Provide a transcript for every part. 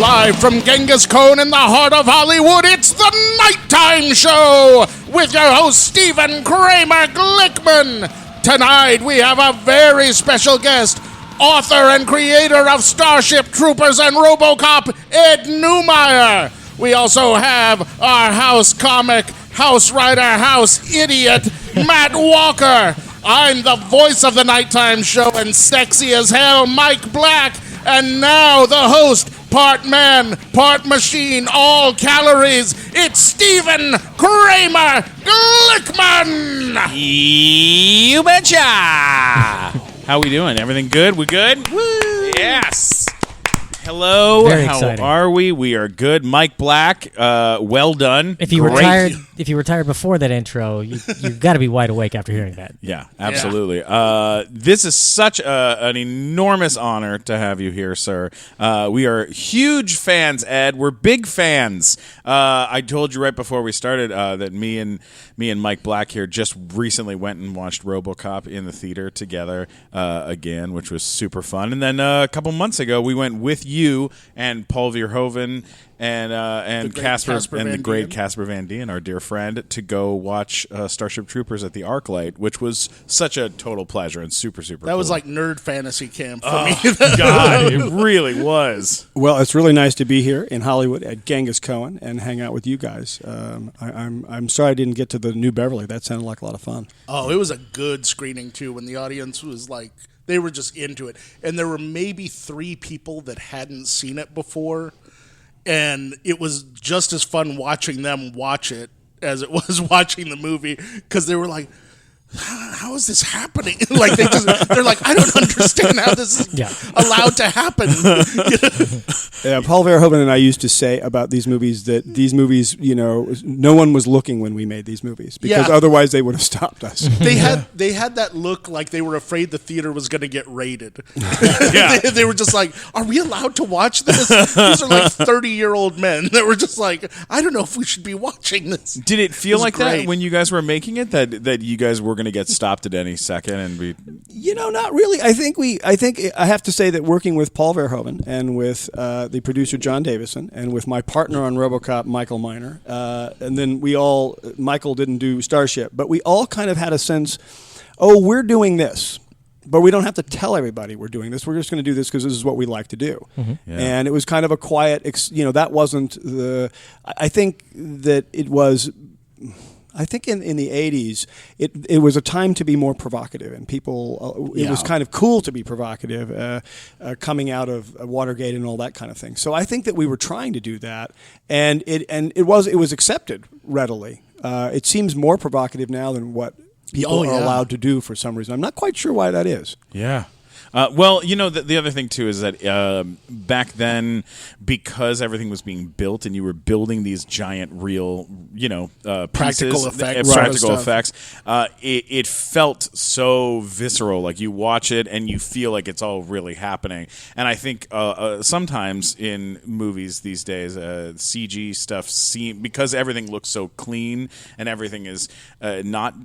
Live from Genghis Cohen in the heart of Hollywood, it's the Nighttime Show with your host, Stephen Kramer Glickman. Tonight, we have a very special guest, author and creator of Starship Troopers and Robocop, Ed Neumeier. We also have our house comic, house writer, house idiot, Matt Walker. I'm the voice of the Nighttime Show and sexy as hell, Mike Black. And now the host, part man, part machine, all calories. It's Stephen Kramer Glickman. You betcha. How we doing? Everything good? We good? Woo. Yes. Hello. Very How exciting. are we? We are good. Mike Black, well done. If you were Great. tired before that intro, you've got to be wide awake after hearing that. Yeah, absolutely. This is such an enormous honor to have you here, sir. We are huge fans, Ed. We're big fans. I told you right before we started that me and Mike Black here just recently went and watched Robocop in the theater together again, which was super fun. And then a couple months ago, we went with you and Paul Verhoeven and Casper and the great Casper Van Dien, our dear friend, to go watch Starship Troopers at the ArcLight, which was such a total pleasure and super cool. That was like nerd fantasy camp for me. God, it really was. Well, it's really nice to be here in Hollywood at Genghis Cohen and hang out with you guys. I'm sorry I didn't get to the New Beverly. That sounded like a lot of fun. Oh, it was a good screening, too, when the audience was like, they were just into it. And there were maybe 3 people that hadn't seen it before. And it was just as fun watching them watch it as it was watching the movie, because they were like, how is this happening? Like they're like, I don't understand how this is allowed to happen. Yeah, Paul Verhoeven and I used to say about these movies that these movies, no one was looking when we made these movies, because otherwise they would have stopped us. They had that look like they were afraid the theater was going to get raided. They were just like, are we allowed to watch this? These are like 30-year-old men that were just like, I don't know if we should be watching this. Did it feel like great. that when you guys were making it, that you guys were going to get stopped at any second and be... Not really. I think I have to say that working with Paul Verhoeven and with the producer John Davison and with my partner on RoboCop, Michael Miner, and then Michael didn't do Starship, but we all kind of had a sense, we're doing this. But we don't have to tell everybody we're doing this. We're just going to do this because this is what we like to do. Mm-hmm. Yeah. And it was kind of a quiet, that wasn't the... I think that it was... I think in the 80s, it was a time to be more provocative, and people, it was kind of cool to be provocative, coming out of Watergate and all that kind of thing. So I think that we were trying to do that, and it was accepted readily. It seems more provocative now than what people are allowed to do for some reason. I'm not quite sure why that is. Yeah. Well, the other thing, too, is that back then, because everything was being built and you were building these giant real, practical effects, it felt so visceral. Like you watch it and you feel like it's all really happening. And I think sometimes in movies these days, CG stuff, because everything looks so clean and everything is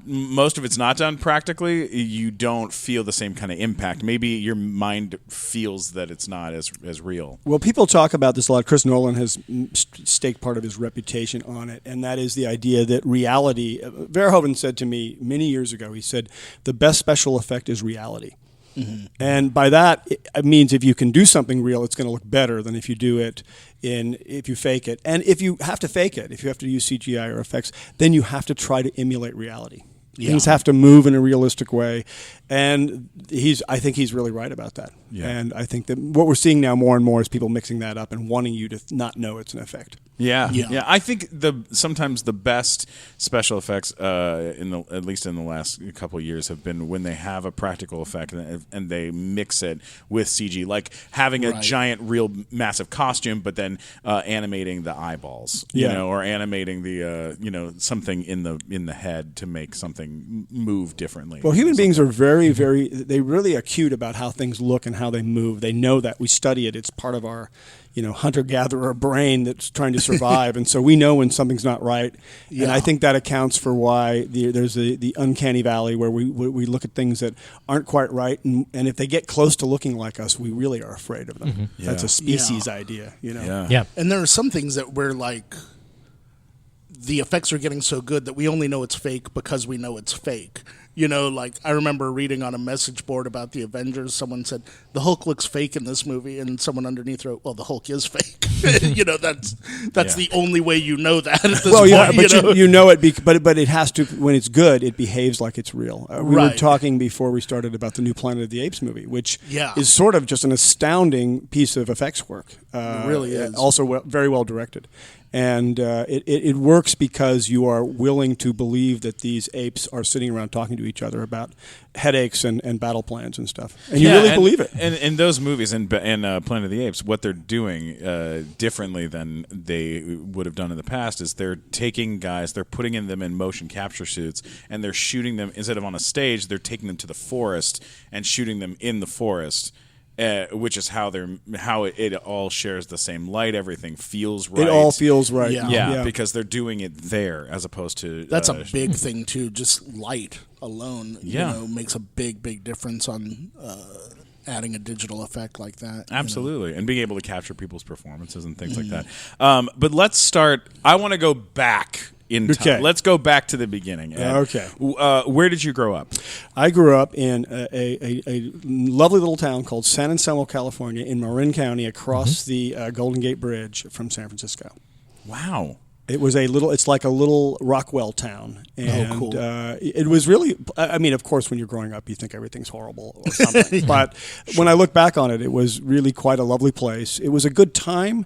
most of it's not done practically, you don't feel the same kind of impact. Maybe your mind feels that it's not as real. Well, people talk about this a lot. Chris Nolan has staked part of his reputation on it, and that is the idea that reality... Verhoeven said to me many years ago, he said, the best special effect is reality. Mm-hmm. And by that, it means if you can do something real, it's going to look better than if you do it if you fake it. And if you have to fake it, if you have to use CGI or effects, then you have to try to emulate reality. Yeah. Things have to move in a realistic way, and I think he's really right about that. Yeah. And I think that what we're seeing now more and more is people mixing that up and wanting you to not know it's an effect. Yeah. I think sometimes the best special effects, at least in the last couple of years, have been when they have a practical effect and they mix it with CG, like having a giant, real, massive costume, but then animating the eyeballs, or animating the something in the head to make something move differently. Well, human beings are very very, very, they're really acute about how things look and how they move. They know that. We study it. It's part of our, hunter-gatherer brain that's trying to survive. And so we know when something's not right. Yeah. And I think that accounts for why there's the uncanny valley where we look at things that aren't quite right. And if they get close to looking like us, we really are afraid of them. Mm-hmm. Yeah. That's a species idea, Yeah. And there are some things that we're like, the effects are getting so good that we only know it's fake because we know it's fake. Like I remember reading on a message board about the Avengers, someone said, the Hulk looks fake in this movie, and someone underneath wrote, well, the Hulk is fake. That's the only way you know that at this point. But you know it, but it has to, when it's good, it behaves like it's real. We were talking before we started about the new Planet of the Apes movie, which is sort of just an astounding piece of effects work. It really is. Also very well directed. And it works because you are willing to believe that these apes are sitting around talking to each other about headaches and battle plans and stuff. And you really believe it. And in those movies, in Planet of the Apes, what they're doing differently than they would have done in the past is they're taking guys, they're putting them in motion capture suits, and they're shooting them, instead of on a stage, they're taking them to the forest and shooting them in the forest. Which is how it all shares the same light. Everything feels right. It all feels right. Yeah, because they're doing it there as opposed to. That's a big thing too. Just light alone, makes a big difference on adding a digital effect like that. Absolutely, and being able to capture people's performances and things like that. But let's start. I want to go back in time. Okay. Let's go back to the beginning. Ed. Okay. Where did you grow up? I grew up in a lovely little town called San Anselmo, California, in Marin County, across the Golden Gate Bridge from San Francisco. Wow. It was it's like a little Rockwell town. And cool. It was really, of course, when you're growing up, you think everything's horrible or something. But when I look back on it, it was really quite a lovely place. It was a good time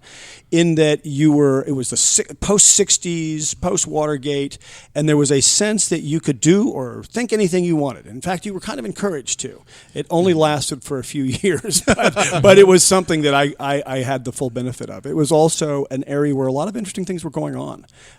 in that it was the post-60s, post-Watergate, and there was a sense that you could do or think anything you wanted. In fact, you were kind of encouraged to. It only lasted for a few years, but it was something that I had the full benefit of. It was also an area where a lot of interesting things were going on.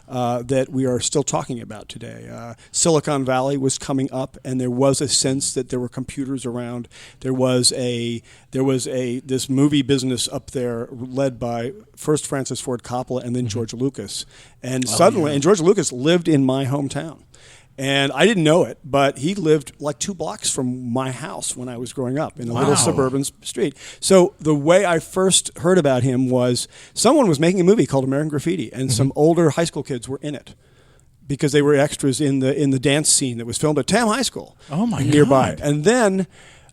That we are still talking about today. Silicon Valley was coming up, and there was a sense that there were computers around. There was this movie business up there led by first Francis Ford Coppola and then George Lucas, and and George Lucas lived in my hometown. And I didn't know it, but he lived like 2 blocks from my house when I was growing up in a little suburban street. So the way I first heard about him was someone was making a movie called American Graffiti, and some older high school kids were in it because they were extras in the dance scene that was filmed at Tam High School nearby. And then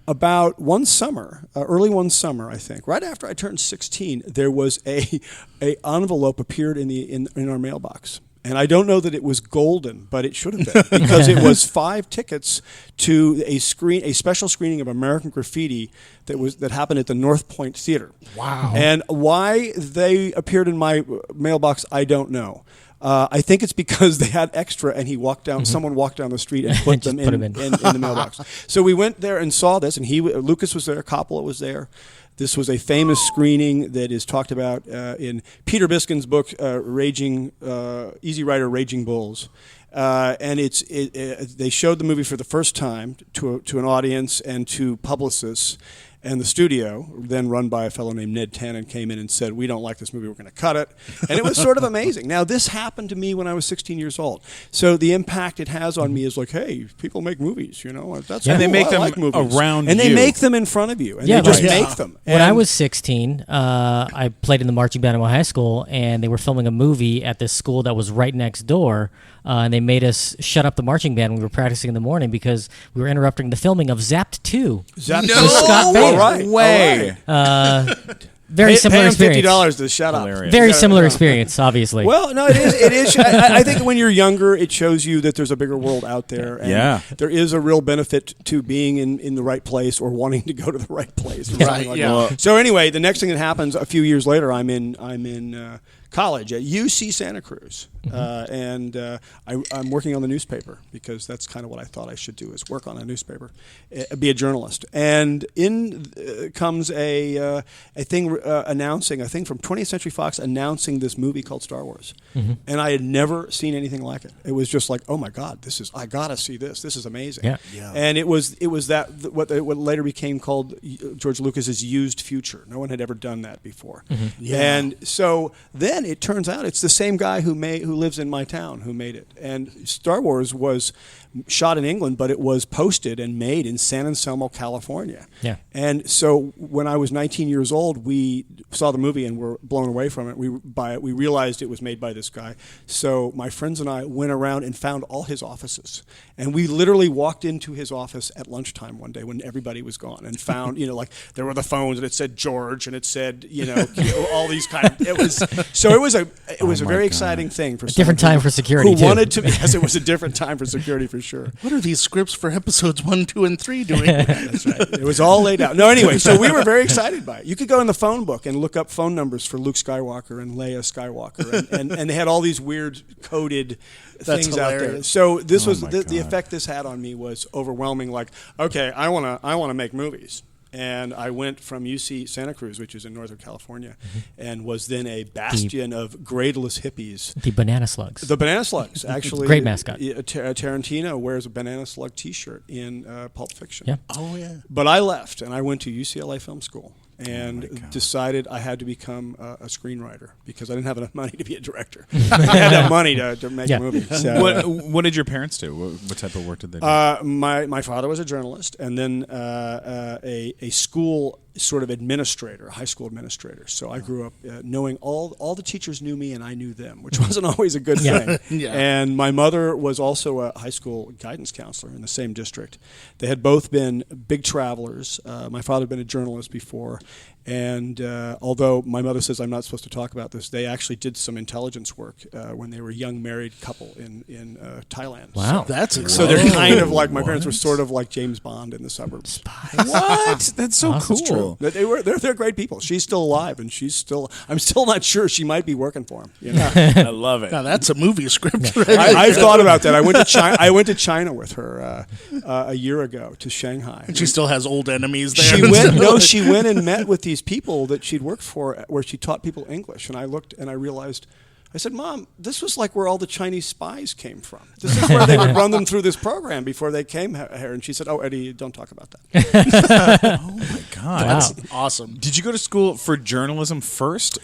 about one summer, early one summer, I think, right after I turned 16, there was a envelope appeared in our mailbox. And I don't know that it was golden, but it should have been, because it was 5 tickets to a special screening of American Graffiti that happened at the North Point Theater. Wow! And why they appeared in my mailbox, I don't know. I think it's because they had extra, and someone walked down the street and put them in the mailbox. So we went there and saw this, and Lucas was there, Coppola was there. This was a famous screening that is talked about in Peter Biskin's book, Easy Rider, Raging Bulls. And they showed the movie for the first time to an audience and to publicists. And the studio, then run by a fellow named Ned Tannen, came in and said, "We don't like this movie, we're going to cut it." And it was sort of amazing. Now, this happened to me when I was 16 years old. So the impact it has on me is like, hey, people make movies, That's cool. And they make them like movies. around and you. they make them in front of you. And they just make them. When I was 16, I played in the marching band at my high school, and they were filming a movie at this school that was right next door. And they made us shut up the marching band when we were practicing in the morning because we were interrupting the filming of Zapped 2. Zapped 2. With Scott Baio. All right. Way. Very similar experience. Pay him $50 to shut up. Hilarious. Very similar experience, obviously. Well, no, it is. I think when you're younger, it shows you that there's a bigger world out there. And there is a real benefit to being in the right place or wanting to go to the right place. Or right. Like that. So anyway, the next thing that happens a few years later, I'm in college at UC Santa Cruz, and I'm working on the newspaper because that's kind of what I thought I should do, is work on a newspaper, be a journalist. And in comes a thing announcing, a thing from 20th Century Fox announcing this movie called Star Wars, and I had never seen anything like it. It was just like, oh my God, I gotta see this. This is amazing. Yeah. And it was that what later became called George Lucas's used future. No one had ever done that before. And so then it turns out it's the same guy who lives in my town who made it. And Star Wars was shot in England, but it was posted and made in San Anselmo, California. Yeah. And so when I was 19 years old, we saw the movie and were blown away from it. We realized it was made by this guy. So my friends and I went around and found all his offices. And we literally walked into his office at lunchtime one day when everybody was gone and found, like there were the phones and it said George and it said, all these kind of, it was a very exciting thing for different time for security who wanted to, yes, it was a different time for security for sure. What are these scripts for episodes 1, 2, and 3 doing? That's right. It was all laid out. No, anyway, so we were very excited by it. You could go in the phone book and look up phone numbers for Luke Skywalker and Leia Skywalker, and they had all these weird coded things out there. So this was the effect this had on me was overwhelming. Like, okay, I wanna make movies. And I went from UC Santa Cruz, which is in Northern California, and was then a bastion of gradeless hippies. The Banana Slugs. The Banana Slugs, actually. Great mascot. Tarantino wears a Banana Slug T-shirt in Pulp Fiction. Yeah. Oh, yeah. But I left, and I went to UCLA Film School and decided I had to become a screenwriter because I didn't have enough money to be a director. I had that money to make a movie. So, what did your parents do? What type of work did they do? My father was a journalist, and then a school sort of administrator, a high school administrator. So I grew up knowing all the teachers knew me and I knew them, which wasn't always a good thing. Yeah. And my mother was also a high school guidance counselor in the same district. They had both been big travelers. My father had been a journalist before. And although my mother says I'm not supposed to talk about this, they actually did some intelligence work when they were a young married couple in Thailand. Wow. That's So exciting. they're kind of like, my parents were sort of like James Bond in the suburbs. What? That's so Awesome. cool. They're great people. She's still alive, and I'm still not sure she might be working for him. I love it. Now that's a movie script. I've thought about that. I went to China with her a year ago to Shanghai. And she still has old enemies there. She went and met with these people that she'd worked for, where she taught people English. And I looked and I realized, I said, Mom, this was like where all the Chinese spies came from. This is where they would run them through this program before they came here. And she said, oh, Eddie, don't talk about that. Oh my God. Wow. That's awesome. Did you go to school for journalism first?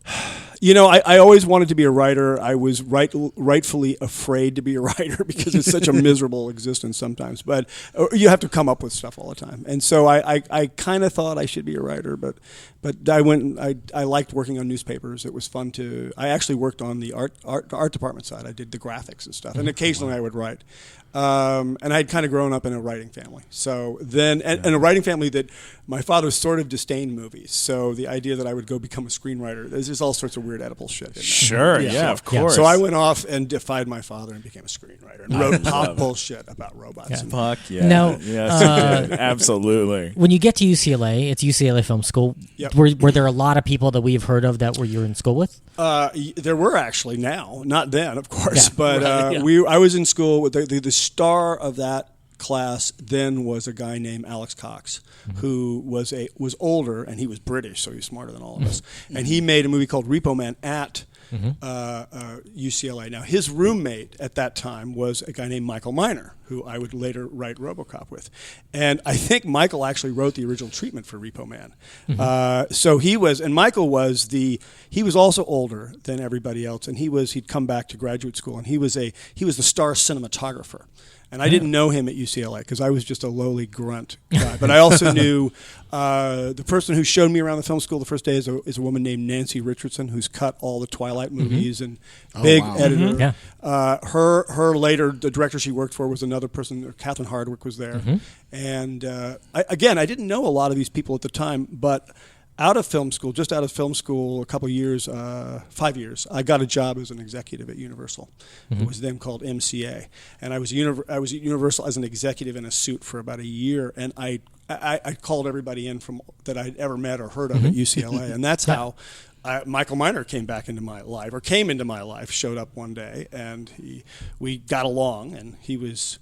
I always wanted to be a writer. I was rightfully afraid to be a writer because it's such a miserable existence sometimes. But you have to come up with stuff all the time. And so I kind of thought I should be a writer, but I went. I liked working on newspapers. It was fun to. I actually worked on the art department side. I did the graphics and stuff, and occasionally I would write. And I'd kind of grown up in a writing family. So then, and a writing family that my father sort of disdained movies. So the idea that I would go become a screenwriter, there's just all sorts of weird edible shit in that. Sure, yeah, of course. So I went off and defied my father and became a screenwriter and wrote pop bullshit about robots. Yeah. And Fuck yeah. Now, yes, absolutely. When you get to UCLA, it's UCLA Film School. Yep. Were there a lot of people that we've heard of that you were in school with? There were actually now, not then, of course. Yeah. But Right, yeah. I was in school with the star of that class then was a guy named Alex Cox, who was older, and he was British, so he was smarter than all of us. And he made a movie called Repo Man at UCLA. Now, his roommate at that time was a guy named Michael Miner, who I would later write Robocop with. And I think Michael actually wrote the original treatment for Repo Man. Michael was also older than everybody else, and he'd come back to graduate school, and he was the star cinematographer. And I didn't know him at UCLA because I was just a lowly grunt guy. But I also knew the person who showed me around the film school the first day is a woman named Nancy Richardson, who's cut all the Twilight movies and big editor. Yeah. Her later, the director she worked for was another person. Catherine Hardwick was there. And I didn't know a lot of these people at the time, but just out of film school, a couple of years, 5 years, I got a job as an executive at Universal. It was then called MCA, and I was at Universal as an executive in a suit for about a year, and I called everybody in from that I'd ever met or heard of at UCLA, and that's how Michael Miner came into my life, showed up one day, and we got along, and he's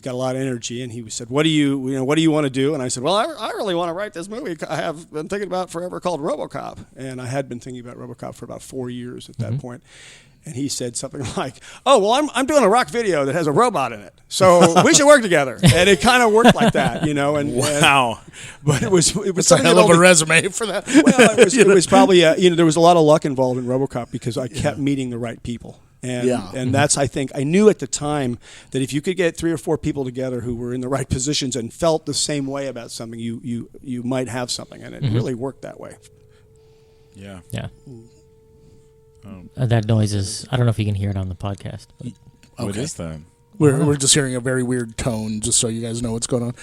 got a lot of energy, and he said, what do you want to do? And I said, well, I really want to write this movie I have been thinking about forever called Robocop. And I had been thinking about Robocop for about 4 years at that point. And he said something like, "Oh, well, I'm doing a rock video that has a robot in it, so we should work together." And it kind of worked like that, And Wow. but it was It's a hell of a resume for that. Well, it was probably there was a lot of luck involved in Robocop because I kept meeting the right people. And that's, I think, I knew at the time that if you could get 3 or 4 people together who were in the right positions and felt the same way about something, you might have something, and it really worked that way. Yeah. Yeah. That noise is, I don't know if you can hear it on the podcast. But. What is that? We're just hearing a very weird tone, just so you guys know what's going on.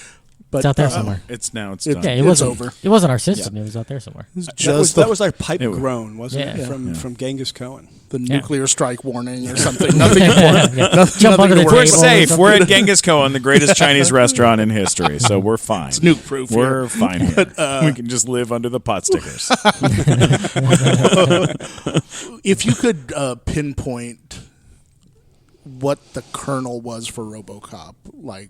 But It's out there somewhere. It's done. Yeah, it It's wasn't over. It wasn't our system. It was out there somewhere. That was like pipe groan, wasn't it? Yeah. From Genghis Cohen. The nuclear strike warning or something. Nothing important. Jump under the We're table. safe. We're at Genghis Cohen, the greatest Chinese restaurant in history, so we're fine. It's nuke proof. We're fine here. We can just live under the pot stickers. If you could pinpoint what the kernel was for RoboCop, like,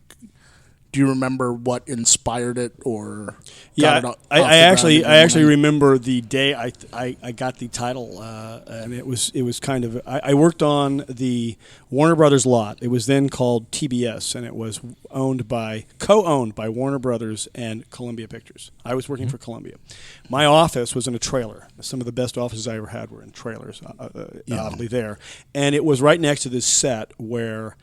do you remember what inspired it or? I actually remember the day I got the title, and it was kind of I worked on the Warner Brothers lot. It was then called TBS, and it was co-owned by Warner Brothers and Columbia Pictures. I was working for Columbia. My office was in a trailer. Some of the best offices I ever had were in trailers, oddly there, and it was right next to this set where.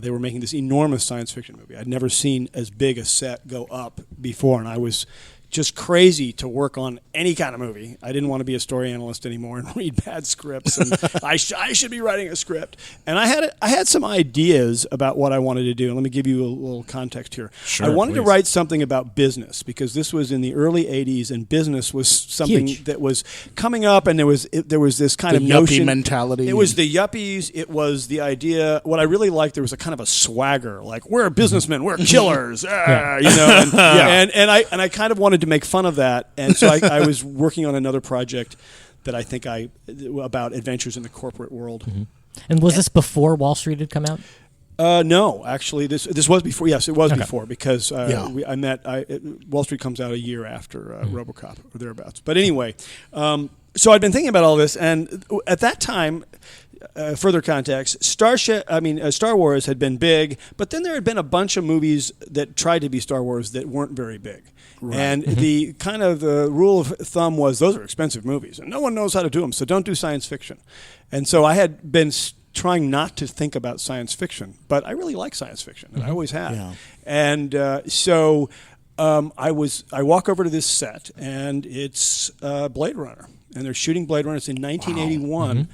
They were making this enormous science fiction movie. I'd never seen as big a set go up before, and I was just crazy to work on any kind of movie. I didn't want to be a story analyst anymore and read bad scripts, and I should be writing a script. And I had some ideas about what I wanted to do. Let me give you a little context here. Sure, I wanted to please. write something about business because this was in the early 80s, and business was something Huge. that was coming up, and there was this kind The of yuppie notion. mentality. It was the yuppies. It was the idea. What I really liked, there was a kind of a swagger, like we're businessmen, we're killers, and I kind of wanted to make fun of that, and so I was working on another project that I think about adventures in the corporate world. And was this before Wall Street had come out? No, actually, this was before. Yes, it was Okay. before because Wall Street comes out a year after RoboCop or thereabouts. But anyway, so I'd been thinking about all this, and at that time. Further context: Star Wars had been big, but then there had been a bunch of movies that tried to be Star Wars that weren't very big. Right. And the kind of the rule of thumb was those are expensive movies, and no one knows how to do them, so don't do science fiction. And so I had been trying not to think about science fiction, but I really like science fiction, and I always have. Yeah. And so I walk over to this set, and it's Blade Runner, and they're shooting Blade Runner. It's in 1981.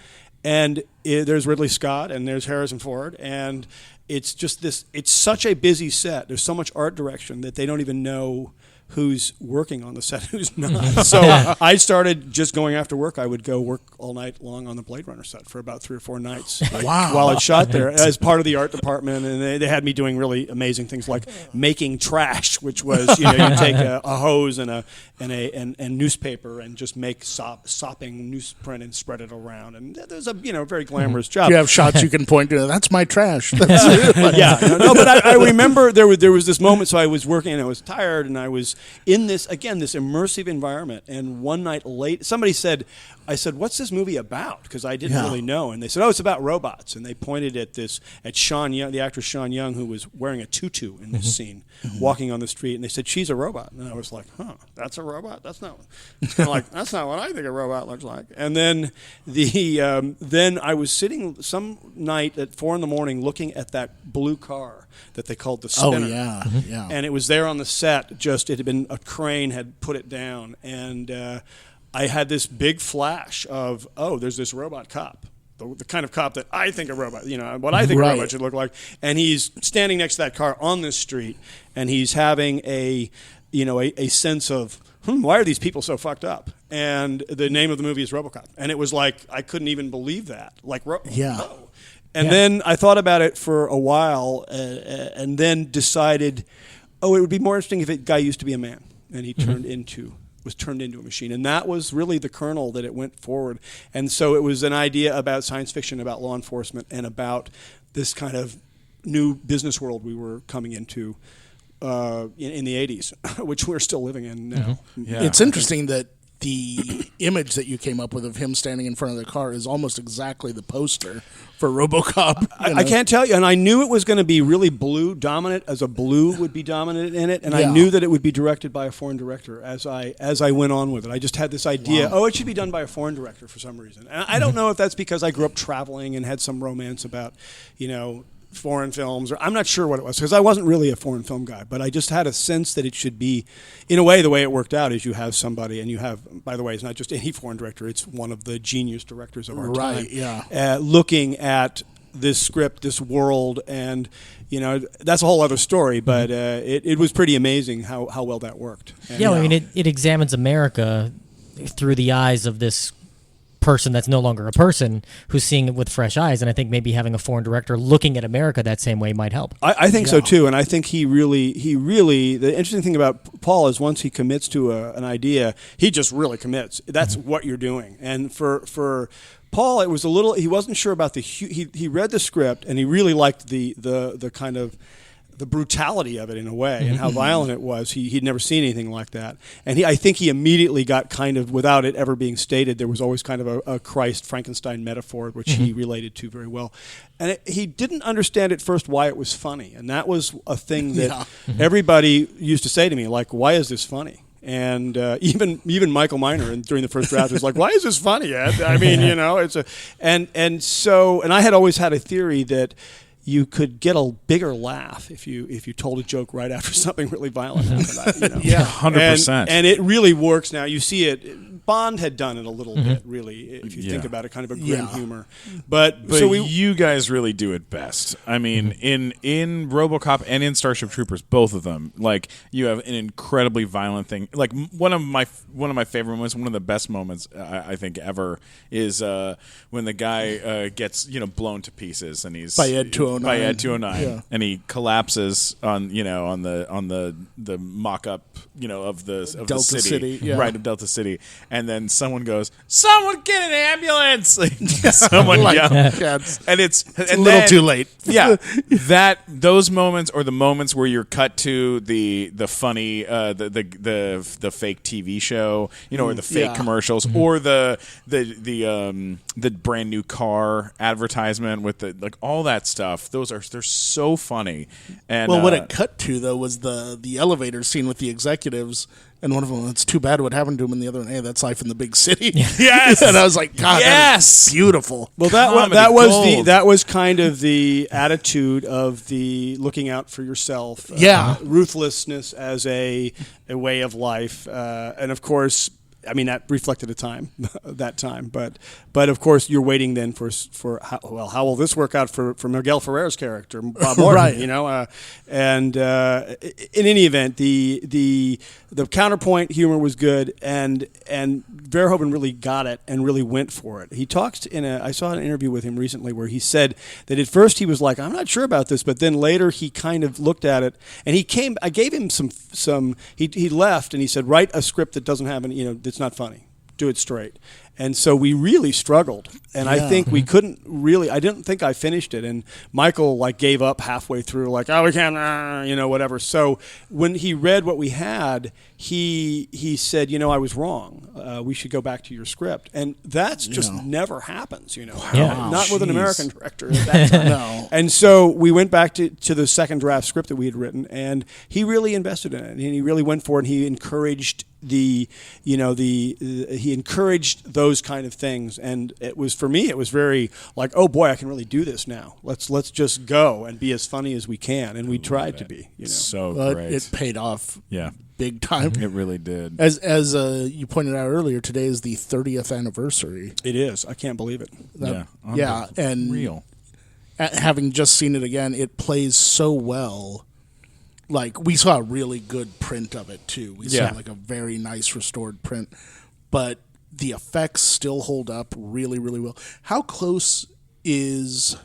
And there's Ridley Scott and there's Harrison Ford, and it's just this. It's such a busy set. There's so much art direction that they don't even know who's working on the set, who's not. So I started just going after work. I would go work all night long on the Blade Runner set for about 3 or 4 nights while it shot there as part of the art department. And they had me doing really amazing things like making trash, which was you take a hose and and newspaper and just make sopping newsprint and spread it around. And there's a very glamorous job. You have shots you can point to. That's my trash. But I remember there was this moment. So I was working and I was tired and I was in this immersive environment. And one night late, somebody said, I said, "What's this movie about?" Because I didn't really know. And they said, "Oh, it's about robots." And they pointed at Sean Young, the actor Sean Young, who was wearing a tutu in this scene, walking on the street. And they said, "She's a robot." And I was like, "Huh, that's a robot? That's not." That's not what I think a robot looks like. And then then I was sitting some night at 4 a.m. looking at that blue car that they called the Spinner. Oh yeah, yeah. And it was there on the set. It had been a crane had put it down, and I had this big flash of there's this robot cop. The kind of cop that I think a robot, what I think a robot should look like. And he's standing next to that car on this street, and he's having a sense of, why are these people so fucked up? And the name of the movie is Robocop. And it was like, I couldn't even believe that. And then I thought about it for a while and then decided, it would be more interesting if the guy used to be a man and he turned into was turned into a machine, and that was really the kernel that it went forward. And so it was an idea about science fiction, about law enforcement, and about this kind of new business world we were coming into in the 80s, which we're still living in now. Yeah. It's interesting that the image that you came up with of him standing in front of the car is almost exactly the poster for RoboCop. I can't tell you, and I knew it was going to be really blue dominant, as a blue would be dominant in it, and I knew that it would be directed by a foreign director as I went on with it. I just had this idea, it should be done by a foreign director for some reason. And I don't know if that's because I grew up traveling and had some romance about, foreign films, or I'm not sure what it was, because I wasn't really a foreign film guy, but I just had a sense that it should be, in a way, the way it worked out is you have somebody, and you have, by the way, it's not just any foreign director, it's one of the genius directors of our time, looking at this script, this world, and that's a whole other story, but it was pretty amazing how well that worked. And, I mean, it examines America through the eyes of this person that's no longer a person who's seeing it with fresh eyes, and I think maybe having a foreign director looking at America that same way might help. I think so too, and I think he really the interesting thing about Paul is once he commits to an idea, he just really commits. That's what you're doing. And for Paul, it was a little, he wasn't sure about he read the script and he really liked the kind of the brutality of it in a way, and how violent it was. He'd never seen anything like that. And I think he immediately got kind of, without it ever being stated, there was always kind of a Christ Frankenstein metaphor, which he related to very well. And he didn't understand at first why it was funny. And that was a thing that everybody used to say to me, like, why is this funny? And even Michael Miner during the first draft was like, "Why is this funny, Ed?" I mean, it's and I had always had a theory that you could get a bigger laugh if you told a joke right after something really violent happened. 100%. And it really works now. You see it. Bond had done it a little bit, really, if you think about it, kind of a grim humor. But so you guys really do it best. I mean, in RoboCop and in Starship Troopers, both of them, like, you have an incredibly violent thing. Like, one of my favorite moments, one of the best moments I think ever, is when the guy gets blown to pieces, and he's by Ed 209, and he collapses on the mock-up of the Delta City, right, of Delta City. And then someone goes, "Someone get an ambulance!" Someone yells, and it's a little too late. Yeah, those moments, or the moments where you're cut to the funny the fake TV show, or the fake commercials, or the brand new car advertisement with all that stuff. They're so funny. And what it cut to though was the elevator scene with the executives. And one of them, it's too bad what happened to him, and the other one, hey, that's life in the big city. Yes, and I was like, God, that's beautiful. Well, that was kind of the attitude of the looking out for yourself. Ruthlessness as a way of life, and of course, I mean, that reflected that time. But of course, you're waiting then for how will this work out for Miguel Ferrer's character, Bob Morton, right. And in any event, the counterpoint humor was good, and Verhoeven really got it and really went for it. He talked I saw an interview with him recently where he said that at first he was like, I'm not sure about this, but then later he kind of looked at it, and I gave him some he left and he said, write a script that doesn't have any, that's not funny. Do it straight. And so we really struggled, and I think we couldn't really. I didn't think I finished it, and Michael gave up halfway through, we can't, whatever. So when he read what we had, he said, I was wrong. We should go back to your script, and that's just never happens, not with an American director at that time. No. And so we went back to the second draft script that we had written, and he really invested in it, and he really went for it. And he encouraged he encouraged those kind of things, and it was, for me, it was very like, oh boy, I can really do this now. Let's just go and be as funny as we can, and we tried to be. So great. It paid off. Yeah. Big time. It really did. As you pointed out earlier, today is the 30th anniversary. It is. I can't believe it. And real. Having just seen it again, it plays so well. We saw a really good print of it too. We saw a very nice restored print, but the effects still hold up really, really well. How close is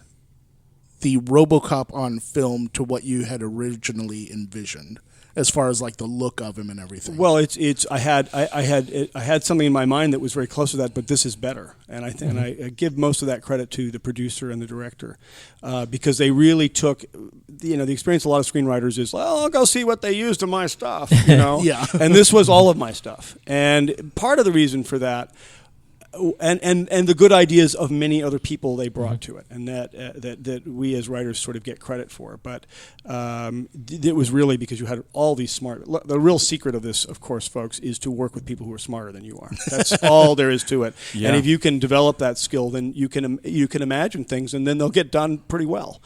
the RoboCop on film to what you had originally envisioned, as far as like the look of him and everything? Well, I had something in my mind that was very close to that, but this is better, and I give most of that credit to the producer and the director, because they really took, the experience. A lot of screenwriters is, well, I'll go see what they used in my stuff, Yeah. And this was all of my stuff, and part of the reason for that. And the good ideas of many other people they brought to it, and that we as writers sort of get credit for. But it was really because you had all these smart. The real secret of this, of course, folks, is to work with people who are smarter than you are. That's all there is to it. Yeah. And if you can develop that skill, then you can imagine things, and then they'll get done pretty well.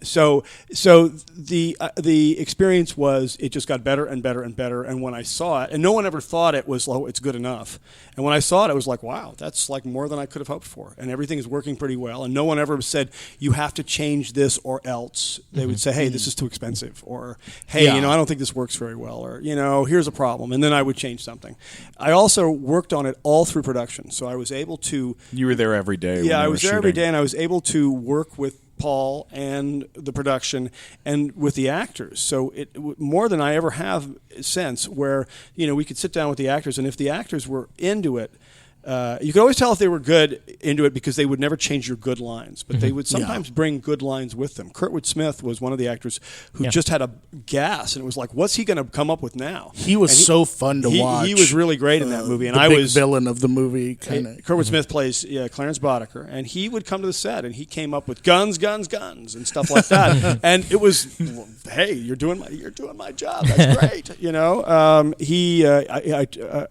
So the experience was, it just got better and better and better. And when I saw it, and no one ever thought it was, oh, it's good enough. And when I saw it, it was like, wow, that's like more than I could have hoped for. And everything is working pretty well. And no one ever said, you have to change this or else. They would say, hey, this is too expensive. Or, hey, I don't think this works very well. Or, here's a problem. And then I would change something. I also worked on it all through production. So I was able to... You were there every day. Yeah, I was there every day, and I was able to work with Paul and the production and with the actors. So more than I ever have since, where we could sit down with the actors, and if the actors were into it, you could always tell if they were good into it because they would never change your good lines, but they would sometimes bring good lines with them. Kurtwood Smith was one of the actors who just had a gas, and it was like, what's he going to come up with now? He was so fun to watch. He was really great in that movie, and I was villain of the movie. Kurtwood Smith plays Clarence Boddicker, and he would come to the set, and he came up with guns, and stuff like that, and it was, hey, you're doing my job. That's great,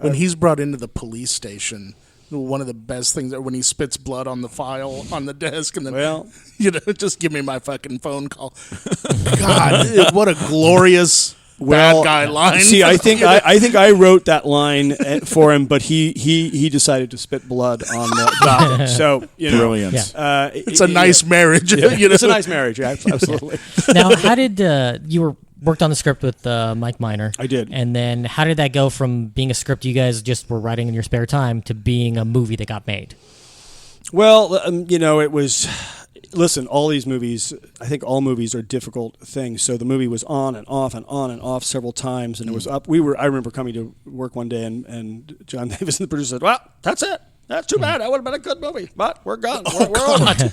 when he's brought into the police station. One of the best things when he spits blood on the file on the desk, and then just give me my fucking phone call. God, what a glorious bad guy line. See, I think I wrote that line for him, but he decided to spit blood on the docket. So brilliant. Yeah. It's a nice marriage. It's a nice marriage. Absolutely. Now, how did you worked on the script with Mike Miner? I did. And then how did that go from being a script you guys just were writing in your spare time to being a movie that got made? Well, it was... Listen, all these movies, I think all movies are difficult things. So the movie was on and off and on and off several times, and it was up. I remember coming to work one day, and John Davis, the producer, said, well, that's it. That's too bad. That would have been a good movie, but we're gone. We're over it.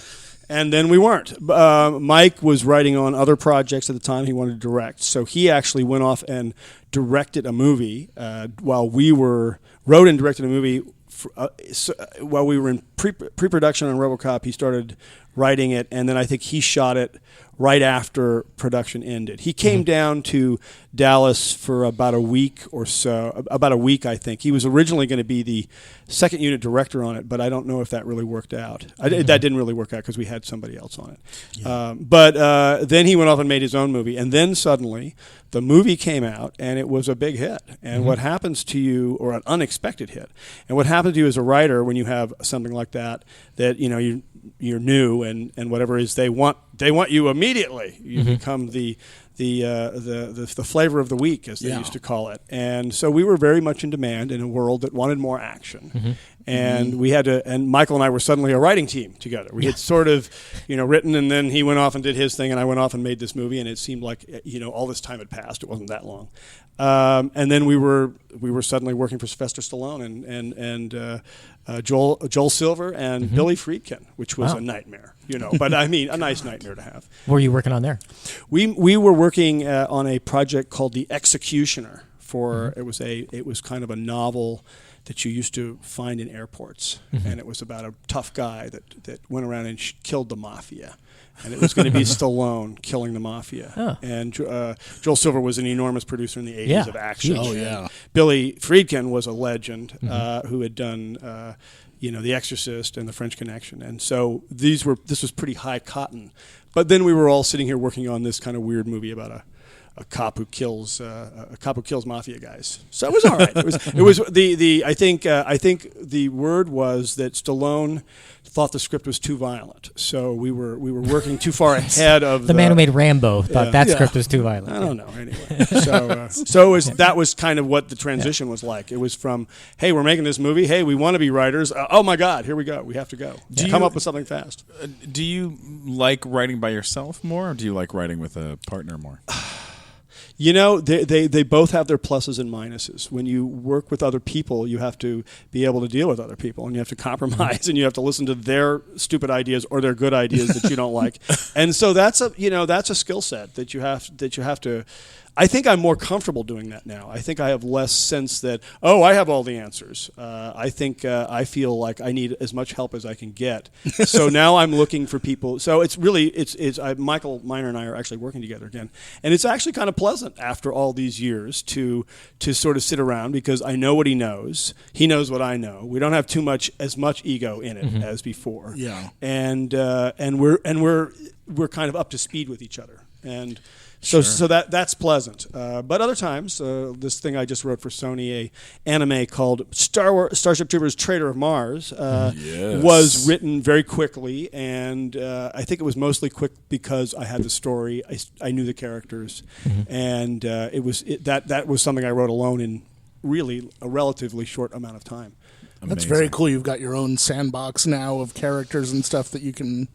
And then we weren't. Mike was writing on other projects at the time he wanted to direct. So he actually went off and directed a movie while we wrote and directed a movie. While we were in pre-production on RoboCop, he started writing it, and then I think he shot it right after production ended. He came down to Dallas for about a week or so, I think. He was originally going to be the second unit director on it, but I don't know if that really worked out. That didn't really work out because we had somebody else on it. Yeah. But then he went off and made his own movie, and then suddenly the movie came out, and it was a big hit. And what happens to you, or an unexpected hit, and what happens to you as a writer when you have something like that you're new and whatever is they want you immediately. You become the flavor of the week, as they used to call it. And so we were very much in demand in a world that wanted more action. And we had to, and Michael and I were suddenly a writing team together. We had sort of, written, and then he went off and did his thing, and I went off and made this movie, and it seemed like, all this time had passed. It wasn't that long. And then we were suddenly working for Sylvester Stallone and Joel Silver and Billy Friedkin, which was a nightmare, but I mean, a nice nightmare to have. What were you working on there? We were working on a project called The Executioner. It was kind of a novel that you used to find in airports, and it was about a tough guy that went around and killed the mafia. And it was going to be Stallone killing the mafia. Oh. And Joel Silver was an enormous producer in the 80s of action. Oh, yeah. Billy Friedkin was a legend who had done, The Exorcist and The French Connection. And so this was pretty high cotton. But then we were all sitting here working on this kind of weird movie about a cop who kills mafia guys. So it was all right. It was the I think the word was that Stallone thought the script was too violent. So we were working too far ahead of the man who made Rambo thought that script was too violent. I don't know. Anyway, so that was kind of what the transition was like. It was from, hey, we're making this movie. Hey, we want to be writers. Oh my God, here we go. We have to go. Come up with something fast. Do you like writing by yourself more, or do you like writing with a partner more? You know, they both have their pluses and minuses. When you work with other people, you have to be able to deal with other people, and you have to compromise, and you have to listen to their stupid ideas or their good ideas that you don't like. And so that's a skill set that you have to. I think I'm more comfortable doing that now. I think I have less sense that, I have all the answers. I think I feel like I need as much help as I can get. So now I'm looking for people. So it's really, Michael Miner and I are actually working together again. And it's actually kind of pleasant after all these years to sort of sit around, because I know what he knows. He knows what I know. We don't have as much ego in it as before. Yeah. And we're kind of up to speed with each other. And So that's pleasant. But other times, this thing I just wrote for Sony, a anime called Starship Troopers Traitor of Mars, was written very quickly, and I think it was mostly quick because I had the story, I knew the characters, and that was something I wrote alone in really a relatively short amount of time. Amazing. That's very cool. You've got your own sandbox now of characters and stuff that you can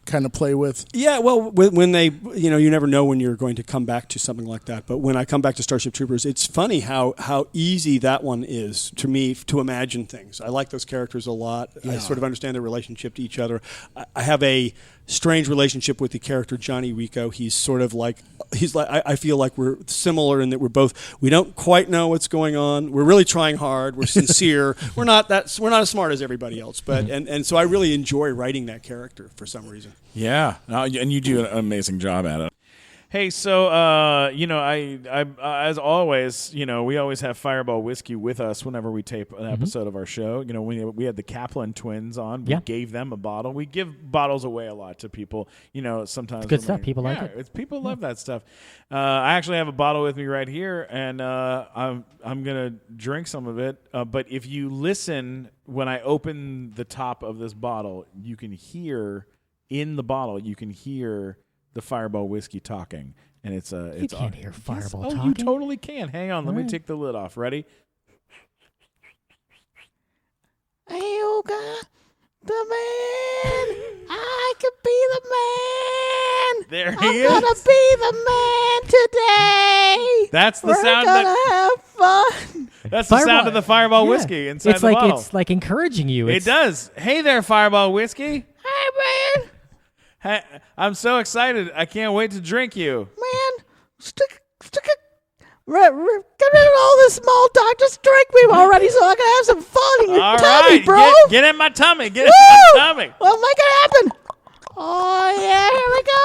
kind of play with. Yeah, well, when they, you never know when you're going to come back to something like that. But when I come back to Starship Troopers, it's funny how easy that one is to me to imagine things. I like those characters a lot. Yeah. I sort of understand their relationship to each other. I have a strange relationship with the character Johnny Rico. He's like I feel like we're similar in that we don't quite know what's going on. We're really trying hard. We're sincere. we're not as smart as everybody else, but and so I really enjoy writing that character for some reason. Yeah, and you do an amazing job at it. Hey, so I as always, we always have Fireball whiskey with us whenever we tape an episode of our show. We had the Kaplan twins on. We gave them a bottle. We give bottles away a lot to people. Sometimes it's good stuff. People like it. People love that stuff. I actually have a bottle with me right here, and I'm gonna drink some of it. But if you listen when I open the top of this bottle, you can hear in the bottle. You can hear the Fireball whiskey talking, and it's you can't hear Fireball talking. Oh, you totally can. Hang on, let me take the lid off. Ready? Ayoga, the man. I could be the man. There he is. I'm gonna be the man today. That's the sound. We're gonna have fun. That's the sound of the Fireball whiskey inside the bottle. It's like encouraging you. It does. Hey there, Fireball whiskey. Hey, man. Hey, I'm so excited. I can't wait to drink you. Man, stick it. Get rid of all this small talk. Just drink me already so I can have some fun in your tummy, bro. Get in my tummy. Get in my tummy. Well, make it happen. Oh, yeah. Here we go.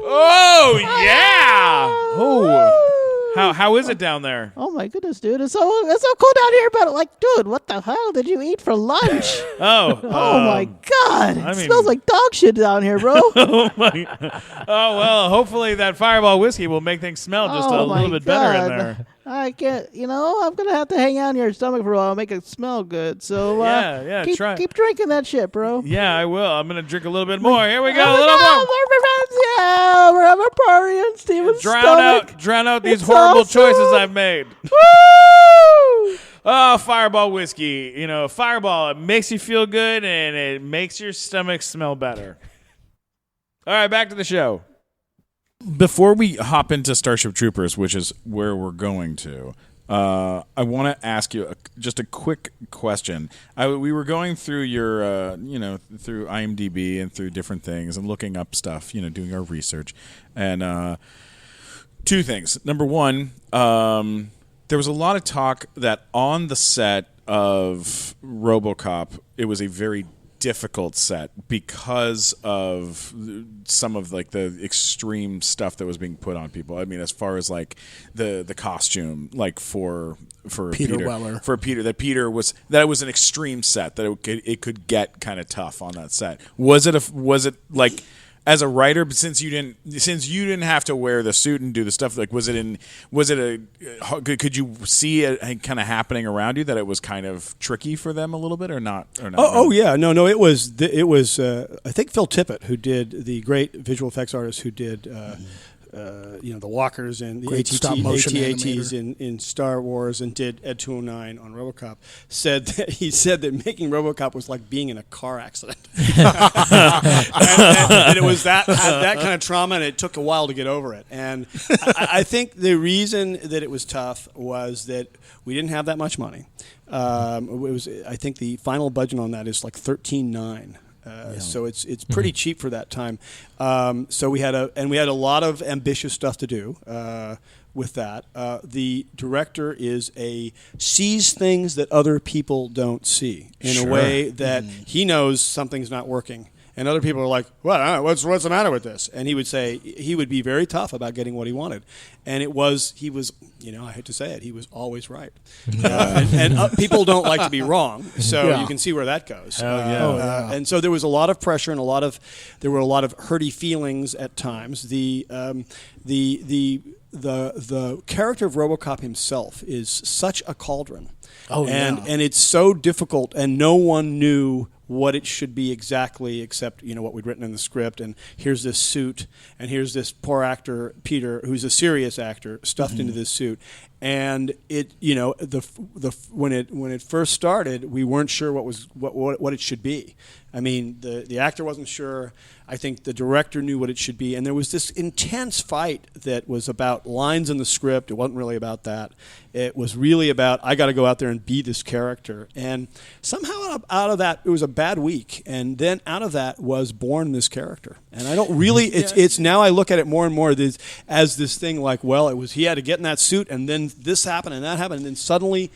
Oh yeah. Oh. How is it down there? Oh my goodness, dude! It's so cool down here. But dude, what the hell did you eat for lunch? Oh my God! It smells like dog shit down here, bro. Oh well, hopefully that Fireball whiskey will make things smell just a little bit better in there. I can't. I'm gonna have to hang out in your stomach for a while and make it smell good. So keep drinking that shit, bro. Yeah, I will. I'm gonna drink a little bit more. Here we go. A little more. Yeah, we're having a party on Steven's stomach. Drown out these horrible choices I've made. Woo! Oh, Fireball whiskey. Fireball, it makes you feel good and it makes your stomach smell better. All right, back to the show. Before we hop into Starship Troopers, which is where we're going to, I want to ask you just a quick question. We were going through your, through IMDb and through different things and looking up stuff, doing our research. And two things. Number one, there was a lot of talk that on the set of Robocop, it was a very difficult set because of some of the extreme stuff that was being put on people. I mean, as far as the costume, for Peter Weller, that it was an extreme set, that it could get kind of tough on that set. Was it as a writer, since you didn't have to wear the suit and do the stuff, like could you see it kind of happening around you that it was kind of tricky for them a little bit or not Oh yeah, no, it was I think Phil Tippett, who did, the great visual effects artist who did the walkers and the AT-ATs in Star Wars, and did Ed 209 on RoboCop, said that making RoboCop was like being in a car accident. and it was that kind of trauma, and it took a while to get over it. And I think the reason that it was tough was that we didn't have that much money. I think the final budget on that is like $13.9. So it's pretty cheap for that time. So we had a lot of ambitious stuff to do with that. The director sees things that other people don't see in a way that he knows something's not working. And other people are like, what's the matter with this? And he would be very tough about getting what he wanted. And he was, I hate to say it, he was always right. And people don't like to be wrong, so you can see where that goes. And so there was a lot of pressure, and there were a lot of hurty feelings at times. The character of RoboCop himself is such a cauldron. And it's so difficult, and no one knew what it should be exactly, except what we'd written in the script. And here's this suit, and here's this poor actor Peter, who's a serious actor, stuffed into this suit. And it, when it first started, we weren't sure what it should be. I mean, the actor wasn't sure. I think the director knew what it should be, and there was this intense fight that was about lines in the script. It wasn't really about that. It was really about, I got to go out there and be this character. And somehow out of that, it was a bad week, and then out of that was born this character. And I don't really, it's now I look at it more and more as this thing like, he had to get in that suit, and then this happened and that happened, and then suddenly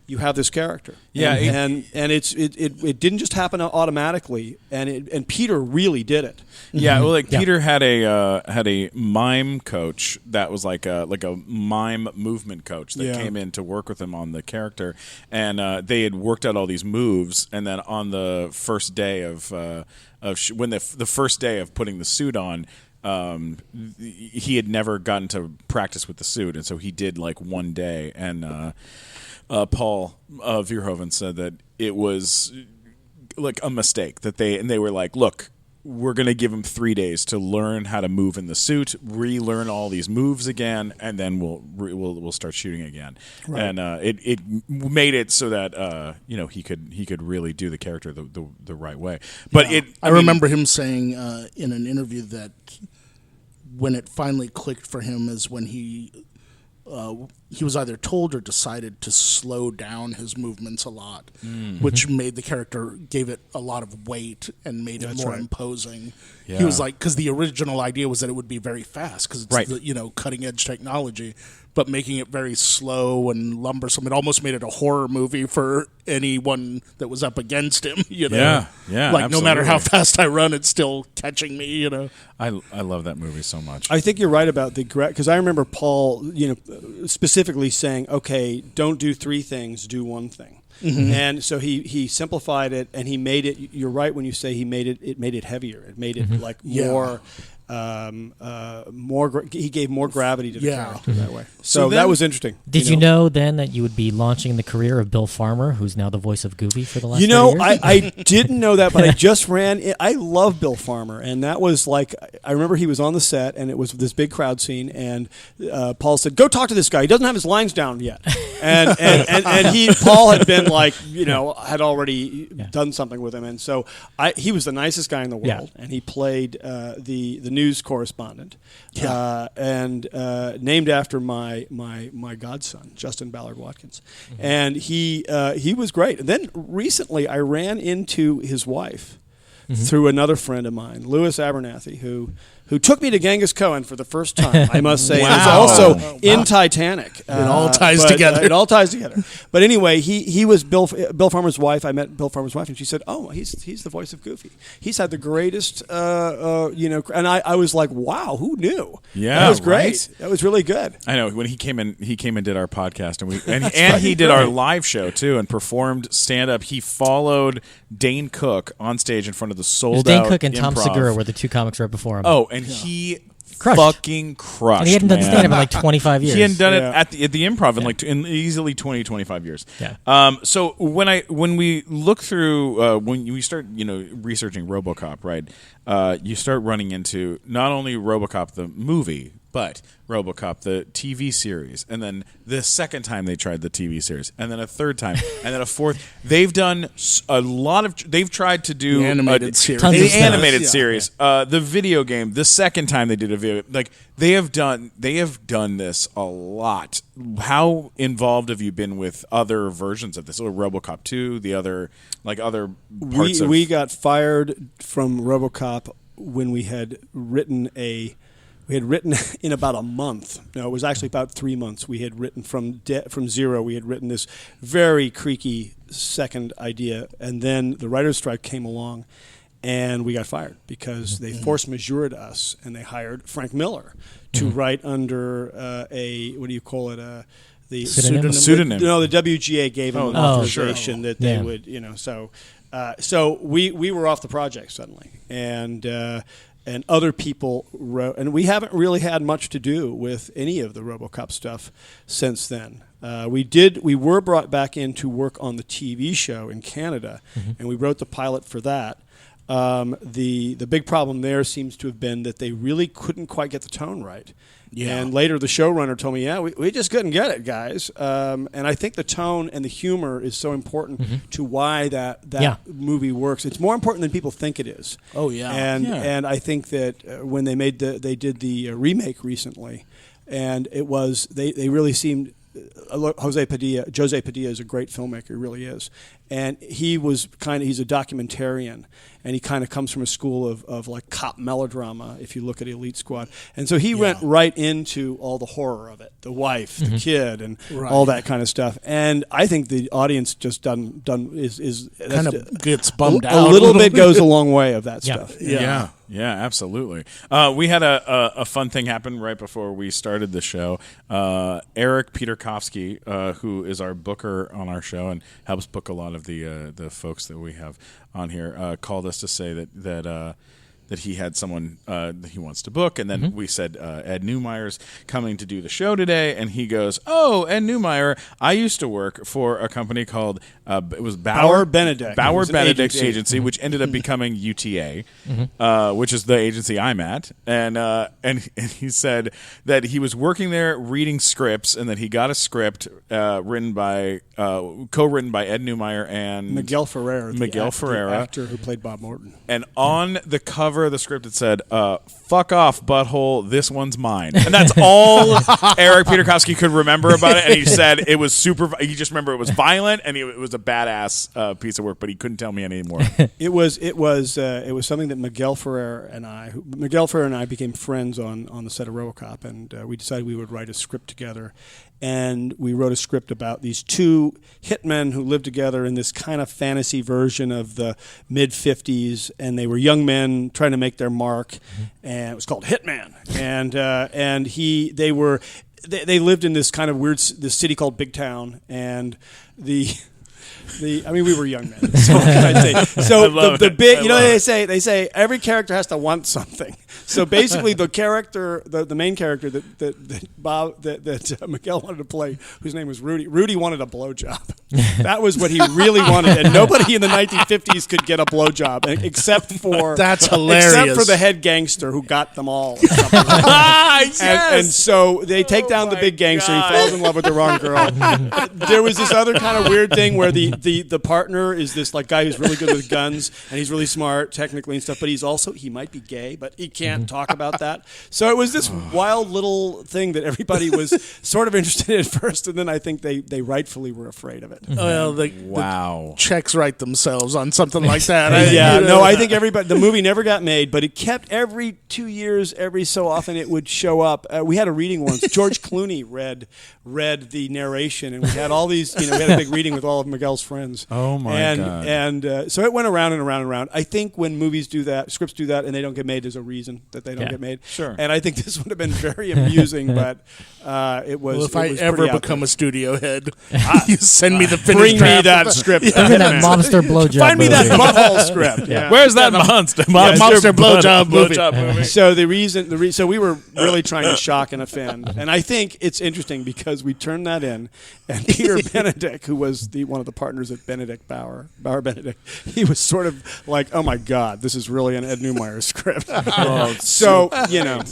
you have this character. And it didn't just happen automatically, and Peter really did it. Peter had a mime coach that was like a mime movement coach that came in to work with him on the character, and they had worked out all these moves, and then on the first day the first day of putting the suit on, he had never gotten to practice with the suit, and so he did like one day, and Paul Verhoeven said that it was like a mistake that they were like, look, we're going to give him 3 days to learn how to move in the suit, relearn all these moves again, and then we'll start shooting again. Right. And it made it so that he could really do the character the right way. But I remember him saying in an interview that when it finally clicked for him is when he was either told or decided to slow down his movements a lot, which made the character, gave it a lot of weight and made it more imposing. Yeah. He was like, because the original idea was that it would be very fast because it's cutting edge technology, but making it very slow and lumbersome. It almost made it a horror movie for anyone that was up against him. Yeah, like absolutely. No matter how fast I run, it's still catching me. I love that movie so much. I think you're right about because I remember Paul, specifically saying, "Okay, don't do 3 things, do 1 thing." Mm-hmm. And so he simplified it, and he made it. You're right when you say he made it. It made it heavier. It made it like more. He gave more gravity to the character that way. So that was interesting. Did you know then that you would be launching the career of Bill Farmer, who's now the voice of Goofy for the last 30 years? I didn't know that, but I just I love Bill Farmer, and that was like, I remember he was on the set, and it was this big crowd scene, and Paul said, "Go talk to this guy. He doesn't have his lines down yet." And Paul had been like, had already done something with him, and so he was the nicest guy in the world, and he played the news correspondent, and named after my godson, Justin Ballard Watkins, and he was great. And then recently, I ran into his wife through another friend of mine, Louis Abernathy, who who took me to Genghis Cohen for the first time, I must say. Wow. It was also in Titanic. It all ties together. It all ties together. But anyway, he was Bill Farmer's wife. I met Bill Farmer's wife, and she said, "Oh, he's the voice of Goofy. He's had the greatest, And I was like, wow, who knew? Yeah, that was great. right? That was really good. I know when he came and did our podcast, and he did our live show too, and performed stand up. He followed Dane Cook on stage in front of the sold out. Dane Cook and Tom Improv. Segura were the two comics right before him. Oh, and he Crushed. fucking crushed. And he hadn't done man. stand up in like 25 years. He hadn't done it Yeah. at the Improv in easily 20, 25 years. Yeah. So when we look through when we start researching RoboCop, right? You start running into not only RoboCop the movie, but RoboCop the TV series, and then the second time they tried the TV series, and then a third time, and then a fourth. They've done a lot of. They've tried to do The animated series. Tons of the stuff. animated Yeah. series, the video game. The second time they did a video, like they have done this a lot. How involved have you been with other versions of this? Or RoboCop 2, the other parts We got fired from RoboCop when we had written in about a month. No, it was actually about 3 months. We had written from zero. We had written this very creaky second idea, and then the writer's strike came along, and we got fired because they force majeured us, and they hired Frank Miller to write under the Pseudonym? No, the WGA gave him an Oh, authorization that they Yeah. would, So we were off the project suddenly, and other people wrote, and we haven't really had much to do with any of the RoboCop stuff since then. We were brought back in to work on the TV show in Canada, and we wrote the pilot for that. The big problem there seems to have been that they really couldn't quite get the tone right. Yeah. And later the showrunner told me, we just couldn't get it, guys. And I think the tone and the humor is so important to why that movie works. It's more important than people think it is. Oh, yeah. And I think that when they did the remake recently, and it was they really seemed. Jose Padilla is a great filmmaker, he really is, and he's a documentarian, and he kind of comes from a school of like cop melodrama. If you look at Elite Squad, and so he went right into all the horror of it, the wife, the kid, and all that kind of stuff. And I think the audience just is Kind of gets bummed out. a little bit goes a long way of that stuff. Yeah, absolutely. We had a fun thing happen right before we started the show. Eric Peterkovsky, who is our booker on our show and helps book a lot of the folks that we have on here, called us to say that he had someone that he wants to book, and then we said Ed Neumeier's coming to do the show today, and he goes, "Oh, Ed Neumeier, I used to work for a company called it was Bauer Benedict. Bauer It was an Benedict agency. agency, which ended up becoming UTA, which is the agency I'm at, and he said that he was working there reading scripts, and that he got a script co-written by Ed Neumeier and Miguel Ferreira, Ferreira, the actor who played Bob Morton. And on the cover of the script, it said, "Fuck off, butthole. This one's mine." And that's all Eric Peterkovsky could remember about it. And he said it was super. He just remember it was violent and it was a badass piece of work, but he couldn't tell me anymore. It was something that Miguel Ferreira and I became friends on the set of RoboCop, and we decided we would write a script together. And we wrote a script about these two hitmen who lived together in this kind of fantasy version of the mid-50s, and they were young men trying to make their mark, and it was called Hitman. And they lived in this kind of weird this city called Big Town, and we were young men. So what can I say? So the big, they say every character has to want something. So basically, the character, the main character that Miguel wanted to play, whose name was Rudy. Rudy wanted a blowjob. That was what he really wanted, and nobody in the 1950s could get a blowjob except for That's hilarious. Except for the head gangster who got them all. Or something like that. Yes! And so they take down the big gangster. He falls in love with the wrong girl. There was this other kind of weird thing where the partner is this like guy who's really good with guns, and he's really smart technically and stuff, but he might be gay, but he can't talk about that. So it was this wild little thing that everybody was sort of interested in at first, and then I think they rightfully were afraid of it. Well, the checks write themselves on something like that. I think the movie never got made, but it kept every 2 years, every so often it would show up. We had a reading once. George Clooney read the narration, and we had all these, we had a big reading with all of Miguel's friends. Oh my God. And so it went around and around and around. I think when movies do that, scripts do that, and they don't get made, there's a reason that they don't get made. Sure. And I think this would have been very amusing, but it was. Well, if I was ever pretty out become there. a studio head, you send me the finished Bring me draft. that script. Give me that monster blowjob. Find me that movie. butthole script. Yeah. Where's that monster? Monster blowjob movie. So so we were really trying to shock and offend, and I think it's interesting because we turned that in, and Peter Benedict, who was one of the partners at Benedict Bauer Benedict, he was sort of like, "Oh my God, this is really an Ed Neumeier script."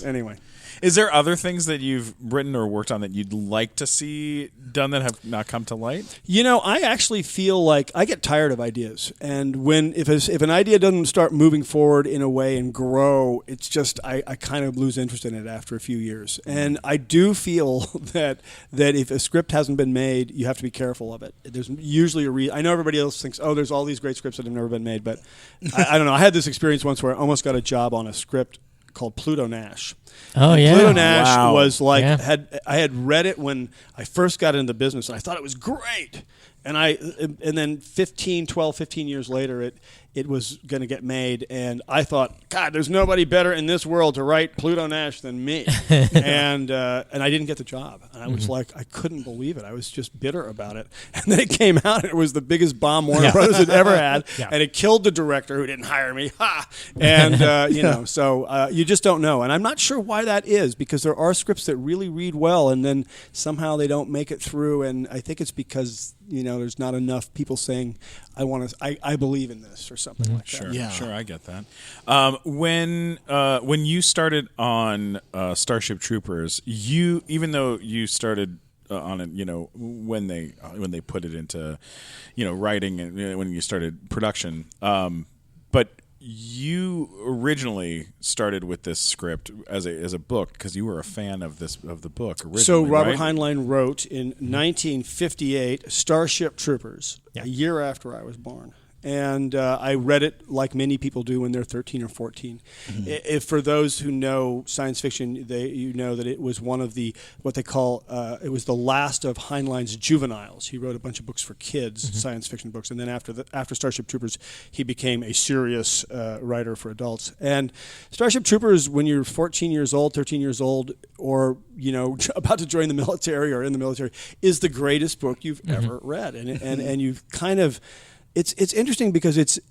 Anyway. Is there other things that you've written or worked on that you'd like to see done that have not come to light? I actually feel like I get tired of ideas, and if an idea doesn't start moving forward in a way and grow, it's just I kind of lose interest in it after a few years. And I do feel that if a script hasn't been made, you have to be careful of it. There's usually a reason. I know everybody else thinks, oh, there's all these great scripts that have never been made, but I don't know. I had this experience once where I almost got a job on a script called Pluto Nash. Oh, and yeah. Pluto Nash was like, Yeah. I had read it when I first got into business, and I thought it was great. And then 15 years later, it was going to get made, and I thought, God, there's nobody better in this world to write Pluto Nash than me. and I didn't get the job. And I was like, I couldn't believe it. I was just bitter about it. And then it came out, and it was the biggest bomb Warner Brothers had ever had, and it killed the director who didn't hire me. Ha! And, so you just don't know. And I'm not sure why that is, because there are scripts that really read well, and then somehow they don't make it through, and I think it's because there's not enough people saying, I believe in this or something like that. Sure, I get that. When you started on Starship Troopers, even though you started on it, when they put it into, writing and when you started production, but you originally started with this script as a book because you were a fan of the book originally. So Robert right? Heinlein wrote in 1958 Starship Troopers, a year after I was born. And I read it like many people do when they're 13 or 14. If for those who know science fiction, you know that it was one of what they call, it was the last of Heinlein's juveniles. He wrote a bunch of books for kids, science fiction books, and then after Starship Troopers, he became a serious writer for adults. And Starship Troopers, when you're 14 years old, 13 years old, or about to join the military or in the military, is the greatest book you've ever read, and you've kind of. It's interesting because it's very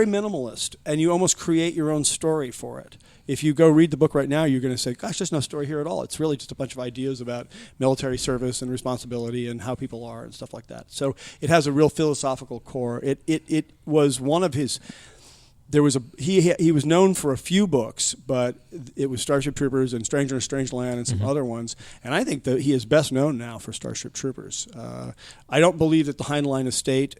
minimalist, and you almost create your own story for it. If you go read the book right now, you're going to say, gosh, there's no story here at all. It's really just a bunch of ideas about military service and responsibility and how people are and stuff like that. So it has a real philosophical core. It was one of his... He was known for a few books, but it was Starship Troopers and Stranger in a Strange Land and some other ones. And I think that he is best known now for Starship Troopers. I don't believe that the Heinlein estate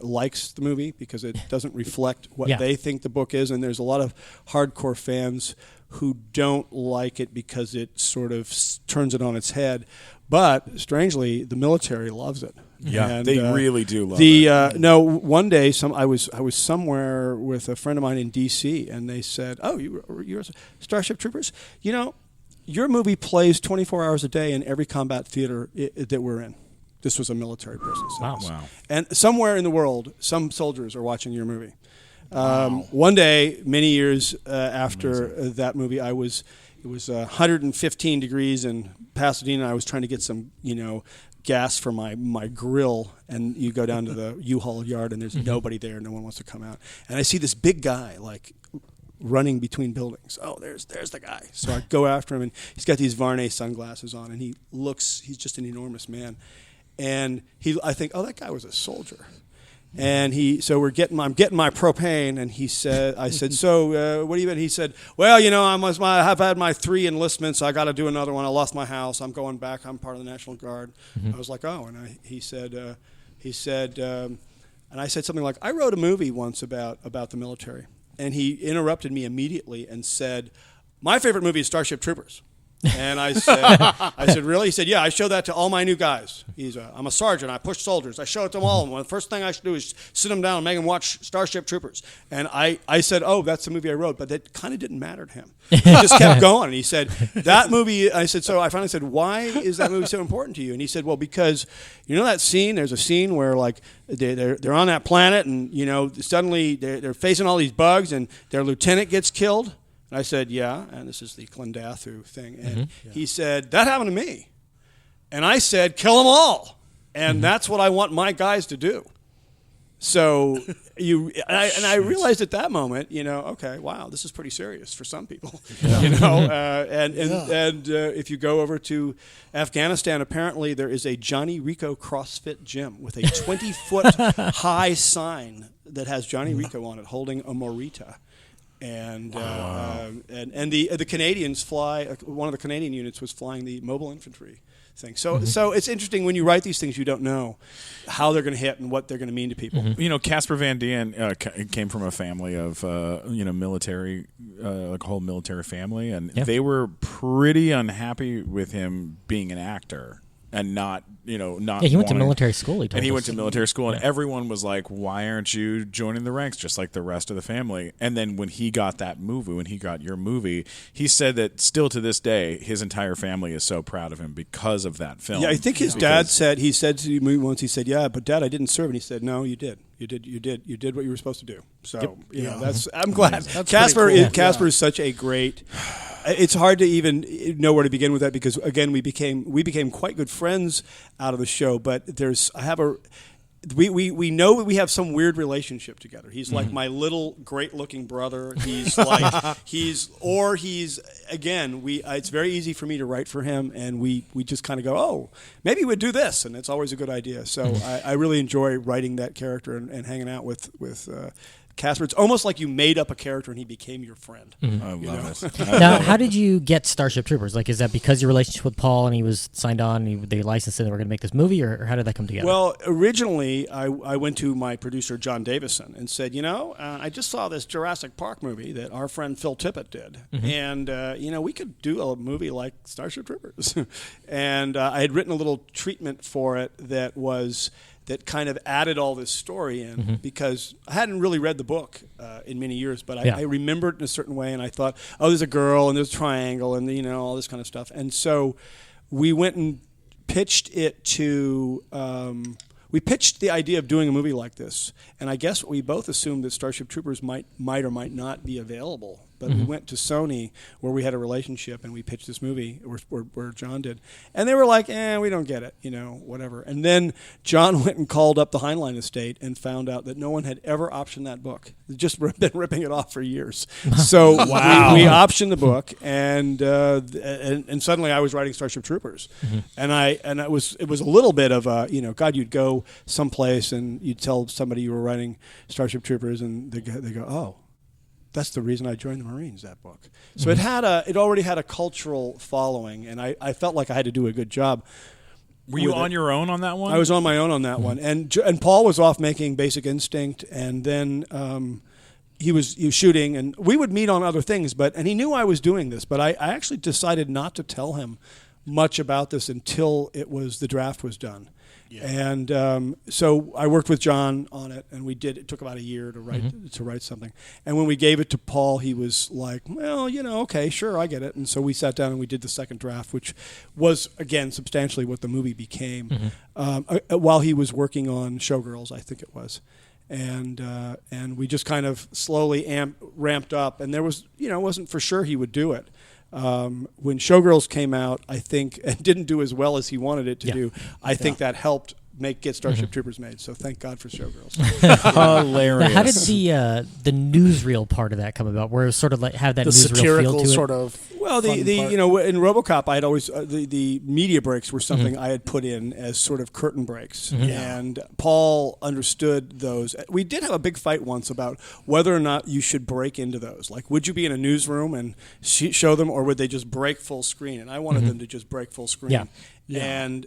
likes the movie because it doesn't reflect what they think the book is. And there's a lot of hardcore fans who don't like it because it sort of turns it on its head. But strangely, the military loves it. Yeah, and, they really do love it. No, one day I was somewhere with a friend of mine in D.C. and they said, "Oh, you're Starship Troopers? Your movie plays 24 hours a day in every combat theater that we're in." This was a military person. Wow. And somewhere in the world, some soldiers are watching your movie. One day, many years after that movie, it was 115 degrees in Pasadena. I was trying to get some, gas for my grill, and you go down to the U-Haul yard, and there's nobody there. No one wants to come out. And I see this big guy, running between buildings. Oh, there's the guy. So I go after him, and he's got these Varney sunglasses on, and he's just an enormous man. And I think, oh, that guy was a soldier. And I'm getting my propane, and I said, so what do you mean? He said, well, I've had my 3 enlistments. I got to do another one. I lost my house. I'm going back. I'm part of the National Guard. I was like, oh, and he said, and I said something like, I wrote a movie once about the military. and he interrupted me immediately and said, "My favorite movie is Starship Troopers." And I said, "Really?" He said, "Yeah, I show that to all my new guys. I'm a sergeant. I push soldiers. I show it to them all. And the first thing I should do is sit them down and make them watch Starship Troopers." And I said, "Oh, that's the movie I wrote." But that kind of didn't matter to him. He just kept going. And he said, "That movie," I said, so I finally said, "Why is that movie so important to you?" And he said, "Well, because you know that scene, there's a scene where like they're on that planet and, you know, suddenly they're facing all these bugs and their lieutenant gets killed." And I said, "Yeah," and this is the Clendathu thing. And he said, "That happened to me." And I said, "Kill them all." And that's what I want my guys to do. So I realized at that moment, you know, okay, wow, this is pretty serious for some people. You know, and if you go over to Afghanistan, apparently there is a Johnny Rico CrossFit gym with a 20-foot high sign that has Johnny Rico on it holding a Morita. And the Canadians fly. One of the Canadian units was flying the mobile infantry thing. So it's interesting when you write these things. You don't know how they're going to hit and what they're going to mean to people. You know, Casper Van Dien came from a family of military, like a whole military family, and they were pretty unhappy with him being an actor. And not. He went to military school. He went to military school, and everyone was like, "Why aren't you joining the ranks just like the rest of the family?" And then when he got that movie, when he got your movie, he said that still to this day, his entire family is so proud of him because of that film. Yeah, I think his dad said to me once. He said, "Yeah, but Dad, I didn't serve," and he said, "No, you did. You did what you were supposed to do." So you know, I'm glad. That's Casper cool. is such a great. It's hard to even know where to begin with that because again we became quite good friends out of the show. But we know we have some weird relationship together. He's like my little great looking brother. He's like it's very easy for me to write for him, and we just kind of go, oh, maybe we'd do this, and it's always a good idea. So I really enjoy writing that character and hanging out with Casper. It's almost like you made up a character and he became your friend. I love it. Now, how did you get Starship Troopers? Like, is that because your relationship with Paul and he was signed on and they licensed it and they were going to make this movie, or how did that come together? Well, originally I went to my producer John Davison and said, I just saw this Jurassic Park movie that our friend Phil Tippett did, and we could do a movie like Starship Troopers. And I had written a little treatment for it that kind of added all this story in because I hadn't really read the book in many years, but I remembered it in a certain way, and I thought, oh, there's a girl and there's a triangle and all this kind of stuff. And so we went and pitched it to we pitched the idea of doing a movie like this, and I guess we both assumed that Starship Troopers might or might not be available. But we went to Sony, where we had a relationship, and we pitched this movie, where John did. And they were like, we don't get it, whatever. And then John went and called up the Heinlein estate and found out that no one had ever optioned that book. They'd just been ripping it off for years. So we optioned the book, and suddenly I was writing Starship Troopers. And it was a little bit of God, you'd go someplace and you'd tell somebody you were writing Starship Troopers, and they go, oh, that's the reason I joined the Marines, that book. So it already had a cultural following, and I felt like I had to do a good job. Were you on your own on that one? I was on my own on that one, and Paul was off making Basic Instinct, and then he was shooting, and we would meet on other things. And he knew I was doing this, but I actually decided not to tell him much about this until the draft was done. Yeah. And so I worked with John on it, and it took about a year to write something. And when we gave it to Paul, he was like, well, okay, sure, I get it. And so we sat down and we did the second draft, which was, again, substantially what the movie became, while he was working on Showgirls, I think it was. And we just kind of slowly ramped up, and there was, it wasn't for sure he would do it. When Showgirls came out, I think, and didn't do as well as he wanted it to do, I think that helped get Starship Troopers made. So thank God for Showgirls. Hilarious. Now, how did the newsreel part of that come about? Where it was sort of like have that the newsreel satirical feel to it? sort of. Well, in RoboCop, I had always the media breaks were something I had put in as sort of curtain breaks, and Paul understood those. We did have a big fight once about whether or not you should break into those. Like, would you be in a newsroom and show them, or would they just break full screen? And I wanted them to just break full screen. Yeah. And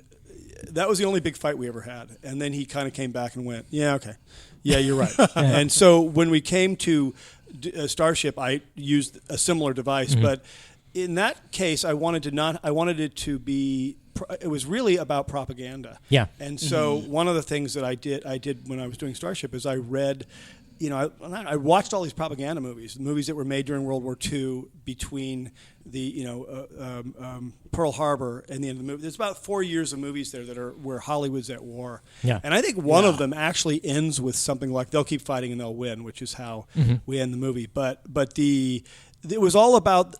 that was the only big fight we ever had. And then he kind of came back and went, yeah, okay. Yeah, you're right. And so when we came to Starship, I used a similar device, but in that case, I wanted it to be. It was really about propaganda. Yeah. And so one of the things that I did when I was doing Starship is I read. I watched all these propaganda movies that were made during World War II between the Pearl Harbor and the end of the movie. There's about 4 years of movies there that are where Hollywood's at war. Yeah. And I think one of them actually ends with something like they'll keep fighting and they'll win, which is how we end the movie. But it was all about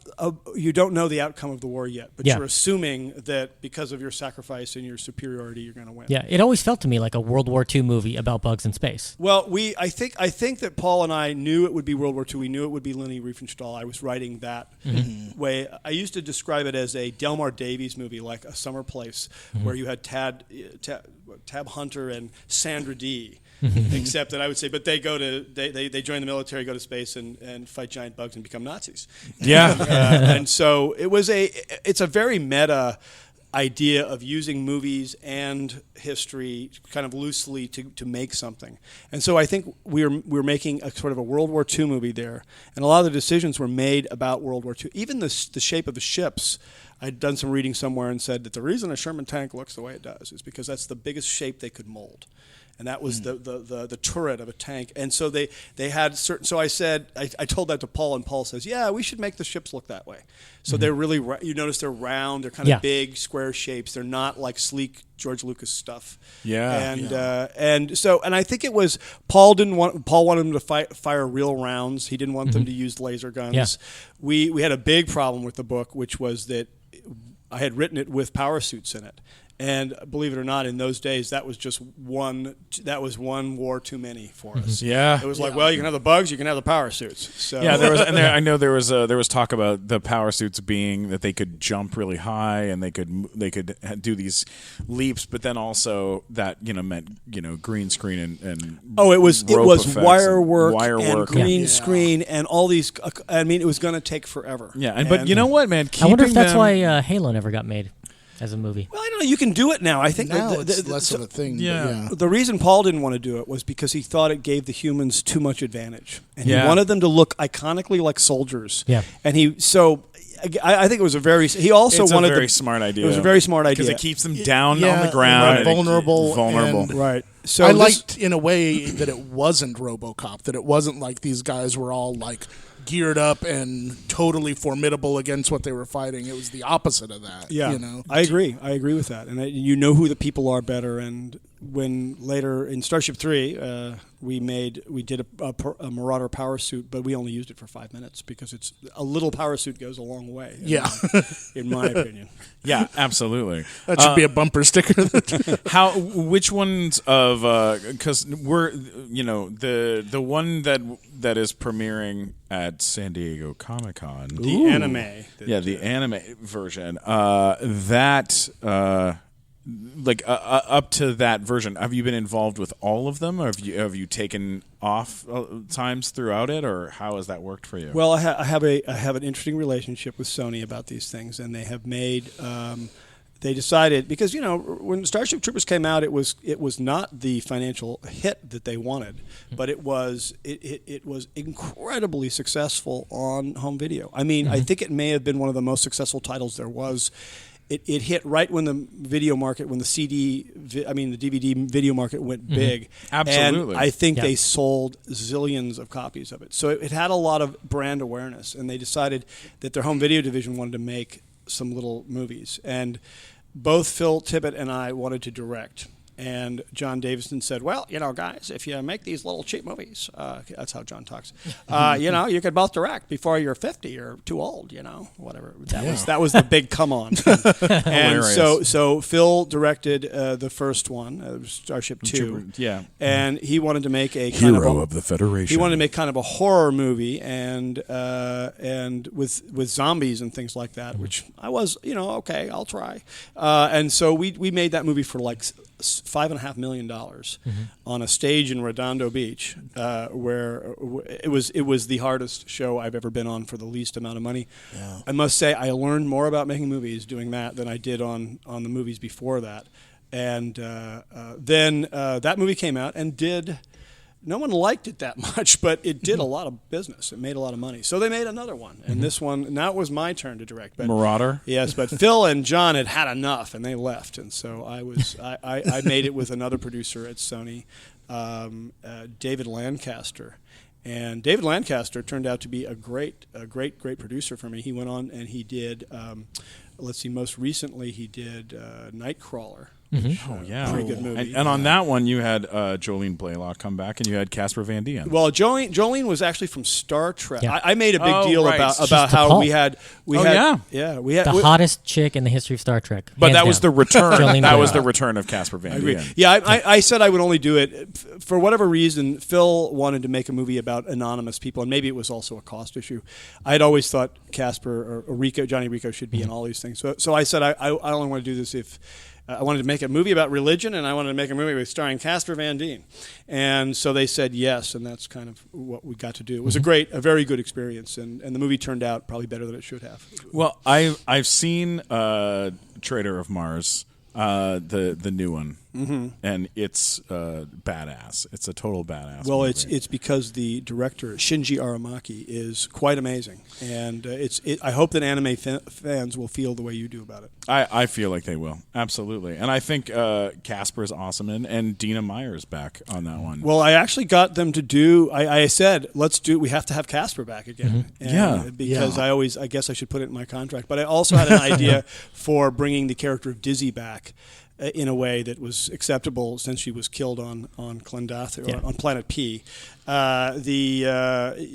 you don't know the outcome of the war yet, but you're assuming that because of your sacrifice and your superiority, you're going to win. Yeah, it always felt to me like a World War II movie about bugs in space. Well, I think that Paul and I knew it would be World War II. We knew it would be Leni Riefenstahl. I was writing that way. I used to describe it as a Delmar Davies movie, like A Summer Place, where you had Tab Hunter and Sandra Dee. Except that I would say, but they join the military, go to space, and fight giant bugs and become Nazis. Yeah, and so it's a very meta idea of using movies and history kind of loosely to make something. And so I think we're making a sort of a World War II movie there, and a lot of the decisions were made about World War II. Even the shape of the ships. I'd done some reading somewhere and said that the reason a Sherman tank looks the way it does is because that's the biggest shape they could mold. And that was the turret of a tank. And so they had certain. So I said, I told that to Paul, and Paul says, "Yeah, we should make the ships look that way." So they're really, you notice they're round, they're kind of big, square shapes. They're not like sleek George Lucas stuff. Yeah. And I think it was Paul wanted them to fire real rounds. He didn't want them to use laser guns. Yeah. We had a big problem with the book, which was that I had written it with power suits in it. And believe it or not, in those days, that was one war too many for us. Yeah, it was like, well, you can have the bugs, you can have the power suits. So yeah, I know there was talk about the power suits being that they could jump really high and they could do these leaps, but then also that meant green screen and it was wire work and green screen and all these. I mean, it was going to take forever. Yeah, but you know what, man? I wonder if that's why Halo never got made as a movie. Well, I don't know. You can do it now. I think now it's less of a thing. Yeah. The reason Paul didn't want to do it was because he thought it gave the humans too much advantage, and he wanted them to look iconically like soldiers. Yeah. And I think it was a very. He also it's wanted a very smart idea. It was a very smart idea because it keeps them down on the ground, and vulnerable. Right. So I liked in a way that it wasn't RoboCop. That it wasn't like these guys were all like geared up and totally formidable against what they were fighting. It was the opposite of that. Yeah, I agree with that. And you know who the people are better. And when later in Starship 3, we did a Marauder power suit, but we only used it for 5 minutes because it's a little power suit goes a long way. In my opinion. Yeah, absolutely. That should be a bumper sticker. Which ones of because we're the one that is premiering at San Diego Comic-Con, the anime. The anime version. Up to that version, have you been involved with all of them, or have you taken off times throughout it, or how has that worked for you? Well, I have an interesting relationship with Sony about these things, and they have made. They decided because when Starship Troopers came out, it was not the financial hit that they wanted, but it was incredibly successful on home video. I mean, I think it may have been one of the most successful titles there was. It hit right when the video market, when the DVD video market went big. Absolutely. And I think they sold zillions of copies of it. So it had a lot of brand awareness, and they decided that their home video division wanted to make some little movies. And both Phil Tippett and I wanted to direct. And John Davison said, well, guys, if you make these little cheap movies, that's how John talks, you could both direct before you're 50 or too old, whatever. That was the big come on. And so Phil directed the first one, Starship 2. Yeah. And he wanted to make a hero of the Federation. He wanted to make kind of a horror movie and with zombies and things like that, which I was, okay, I'll try. And so we made that movie for like $5.5 million on a stage in Redondo Beach, where it was the hardest show I've ever been on for the least amount of money. Yeah. I must say I learned more about making movies doing that than I did on the movies before that. And then that movie came out and did no one liked it that much, but it did a lot of business. It made a lot of money. So they made another one. And this one, now it was my turn to direct. But, Marauder? Yes, but Phil and John had enough, and they left. And so I made it with another producer at Sony, David Lancaster. And David Lancaster turned out to be a great producer for me. He went on and he did, most recently he did Nightcrawler. Oh, yeah. Pretty good movie. And on that one, you had Jolene Blalock come back, and you had Casper Van Dien. Well, Jolene was actually from Star Trek. Yeah. I made a big deal right. about how we had The hottest chick in the history of Star Trek. But hands that was down. the return. Jolene That was Blalock. the return of Casper Van Dien. Yeah, I said I would only do it for whatever reason. Phil wanted to make a movie about anonymous people, and maybe it was also a cost issue. I had always thought Casper or Johnny Rico should be in all these things. So I said I only want to do this if I wanted to make a movie about religion, and I wanted to make a movie starring Casper Van Dien. And so they said yes, and that's kind of what we got to do. It was a very good experience, and the movie turned out probably better than it should have. Well, I've seen Trader of Mars, the new one, and it's badass. It's a total badass. Well, movie. it's because the director Shinji Aramaki is quite amazing, and I hope that anime fans will feel the way you do about it. I feel like they will, absolutely, and I think Casper is awesome, and Dina Meyer's back on that one. Well, I actually got them to do. I said, we have to have Casper back again. Because I guess I should put it in my contract. But I also had an idea for bringing the character of Dizzy back in a way that was acceptable since she was killed on Clendath, or on Planet P.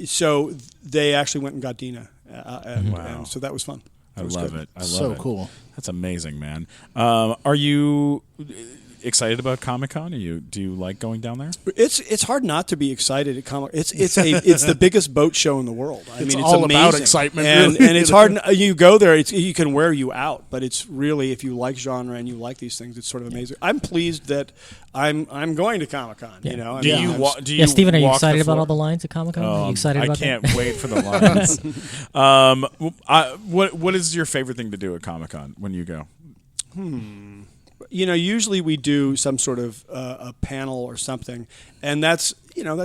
So they actually went and got Dina, and so that was fun. I love it. So cool. That's amazing, man. Are you excited about Comic-Con? Do you like going down there? It's hard not to be excited at Comic. It's the biggest boat show in the world. I mean, it's all amazing. about excitement, and really. and it's hard. You go there, you can wear you out, but it's really, if you like genre and you like these things, it's sort of amazing. I'm pleased that I'm going to Comic-Con. Yeah. You know, Do you Stephen, are you walk excited the about floor? all the lines at Comic-Con? Are you excited about I that? can't wait for the lines. What is your favorite thing to do at Comic-Con when you go? Usually we do some sort of a panel or something, and that's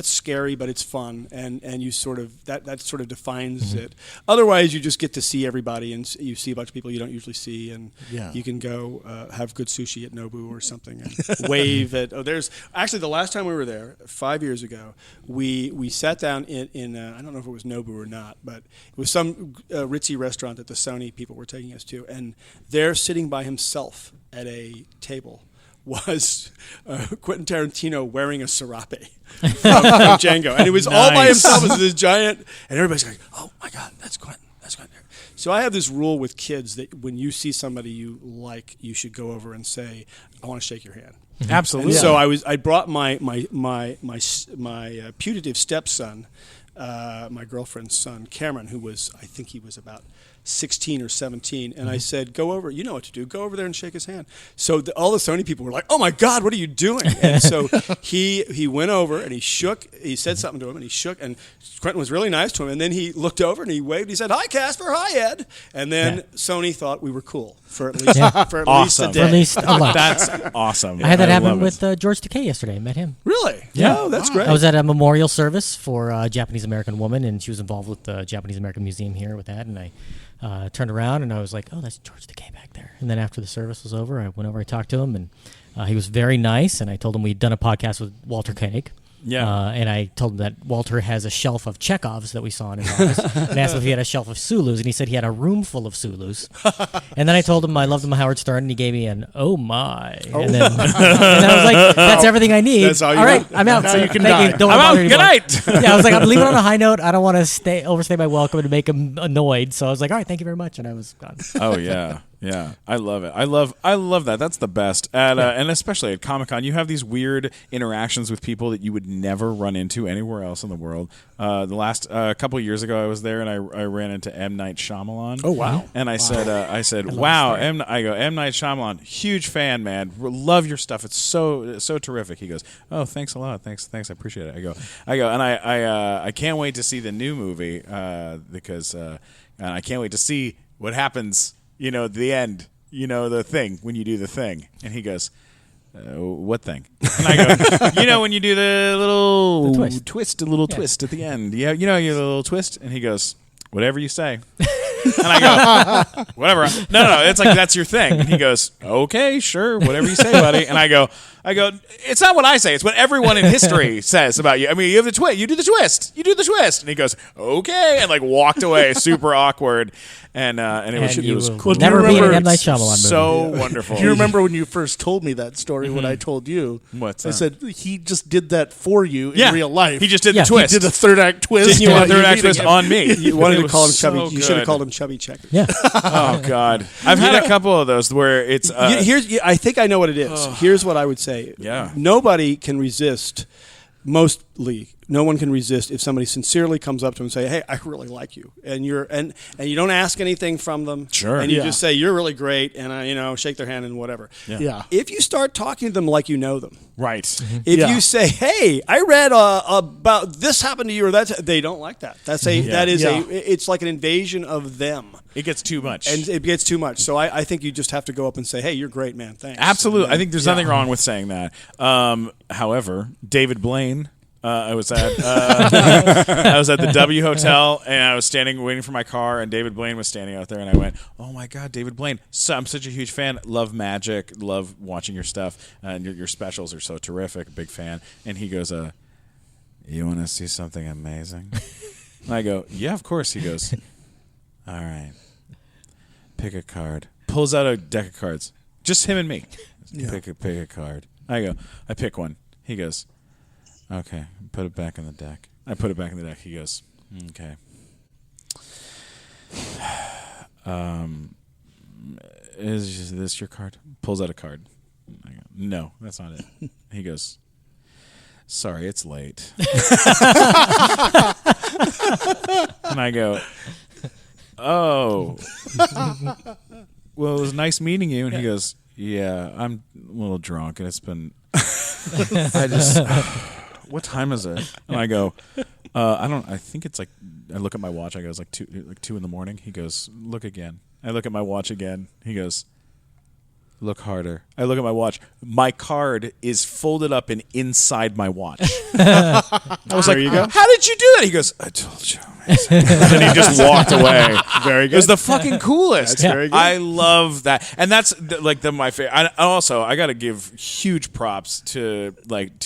scary, but it's fun, and you sort of that sort of defines it. Otherwise, you just get to see everybody, and you see a bunch of people you don't usually see, and you can go have good sushi at Nobu or something, and wave at. There's actually the last time we were there 5 years ago, we sat down in I don't know if it was Nobu or not, but it was some ritzy restaurant that the Sony people were taking us to, and there sitting by himself at a table was Quentin Tarantino wearing a serape from Django, and it was all by himself. It was this giant, and everybody's like, "Oh my God, that's Quentin! That's Quentin!" So I have this rule with kids that when you see somebody you like, you should go over and say, "I want to shake your hand." Absolutely. And so I brought my putative stepson, my girlfriend's son, Cameron, who was, I think he was about 16 or 17, and I said, go over, you know what to do, go over there and shake his hand. So all the Sony people were like, oh my God, what are you doing? And so he went over and he said something to him, and he shook, and Quentin was really nice to him, and then he looked over and he waved, he said, hi Casper, hi Ed, and then Sony thought we were cool for at least, for at least a Awesome. day. For at least a month. That's awesome. I had that happen love with George Takei yesterday. I met him. Really? Yeah. Oh, that's great. I was at a memorial service for a Japanese-American woman, and she was involved with the Japanese-American Museum here with that, and I turned around, and I was like, oh, that's George Takei back there. And then after the service was over, I went over, I talked to him, and he was very nice, and I told him we'd done a podcast with Walter Koenig. Yeah. And I told him that Walter has a shelf of Chekhovs that we saw in his office, and asked him if he had a shelf of Sulus, and he said he had a room full of Sulus. And then I told him I loved him Howard Stern, and he gave me an oh my. And then I was like, that's everything I need. That's all you right, want. I'm out. So you can die. Don't I'm out. bother Good anymore. night. Yeah, I was like, I'm leaving on a high note. I don't want to overstay my welcome and make him annoyed. So I was like, all right, thank you very much, and I was gone. Oh yeah. Yeah, I love it. I love that. That's the best. And especially at Comic-Con, you have these weird interactions with people that you would never run into anywhere else in the world. The last couple of years ago, I was there and I ran into M. Night Shyamalan. Oh wow! And I said, wow, M. Night Shyamalan, huge fan, man. Love your stuff. It's so terrific. He goes, oh, thanks a lot. Thanks. I appreciate it. I go, and I can't wait to see the new movie because and I can't wait to see what happens. The end, the thing, when you do the thing. And he goes, what thing? And I go, you know when you do the little The twist at the end. Yeah, you know your little twist? And he goes, whatever you say. And I go, whatever. No, it's like, that's your thing. And he goes, okay, sure, whatever you say, buddy. And I go, it's not what I say. It's what everyone in history says about you. I mean, you have the twist. You do the twist. And he goes, okay, and like walked away, super awkward. And it was cool. Never be in an M. Night Shyamalan movie. So wonderful. Do you remember when you first told me that story? What I told you? What's I that? said he just did that for you in real life. He just did Yeah. the twist. He did a third act twist. Didn't you want a third act twist on me? You wanted It to call him was Chubby. so You should have good. called him Chubby Checkers. Yeah. Oh God, I've had a couple of those where it's I think I know what it is. Here's what I would say. Yeah. Nobody can resist. Mostly, no one can resist if somebody sincerely comes up to them and say, "Hey, I really like you," and you don't ask anything from them. Sure. And you Yeah. just say, "You're really great," and shake their hand and whatever. Yeah. If you start talking to them like you know them, right. if Yeah. you say, "Hey, I read about this happened to you," or they don't like that. It's like an invasion of them. It gets too much. And it gets too much. So I think you just have to go up and say, "Hey, you're great, man. Thanks." Absolutely. I think there's nothing wrong with saying that. However, David Blaine, I was at the W Hotel, and I was standing waiting for my car, and David Blaine was standing out there, and I went, "Oh my God, David Blaine! So, I'm such a huge fan. Love magic. Love watching your stuff, and your specials are so terrific. Big fan." And he goes, "You want to see something amazing?" And I go, "Yeah, of course." He goes, "All right, pick a card." Pulls out a deck of cards, just him and me. Pick a card. I go, I pick one. He goes, okay, put it back in the deck. I put it back in the deck. He goes, okay. Is this your card? Pulls out a card. I go, no, that's not it. He goes, sorry, it's late. And I go, oh. Well, it was nice meeting you. And he goes, yeah, I'm a little drunk, and it's been... what time is it? And I go, I think it's like, I look at my watch. I go, it's like 2 in the morning. He goes, look again. I look at my watch again. He goes, look harder. I look at my watch. My card is folded up and inside my watch. I was like, you go. How did you do that? He goes, I told you. And then he just walked away. Very good. It was the fucking coolest. That's very good. I love that, and that's my favorite. I got to give huge props to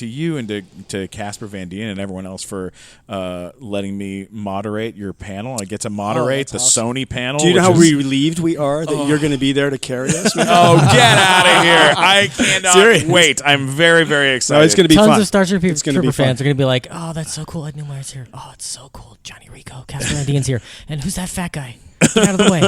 you and to Casper Van Dien and everyone else for letting me moderate your panel. I get to moderate the awesome. Sony panel. Do you know how which is- relieved we are that you're going to be there to carry us? Oh, get out of here! I cannot wait. I'm very, very excited. No, it's going to be Tons fun. of Starship It's gonna be Trooper fun. fans are going to be like, oh, that's so cool. Ed Neumeier's here. Oh, it's so cool. Johnny Rico, Casper Van Dien's here. And who's that fat guy? Get out of the way.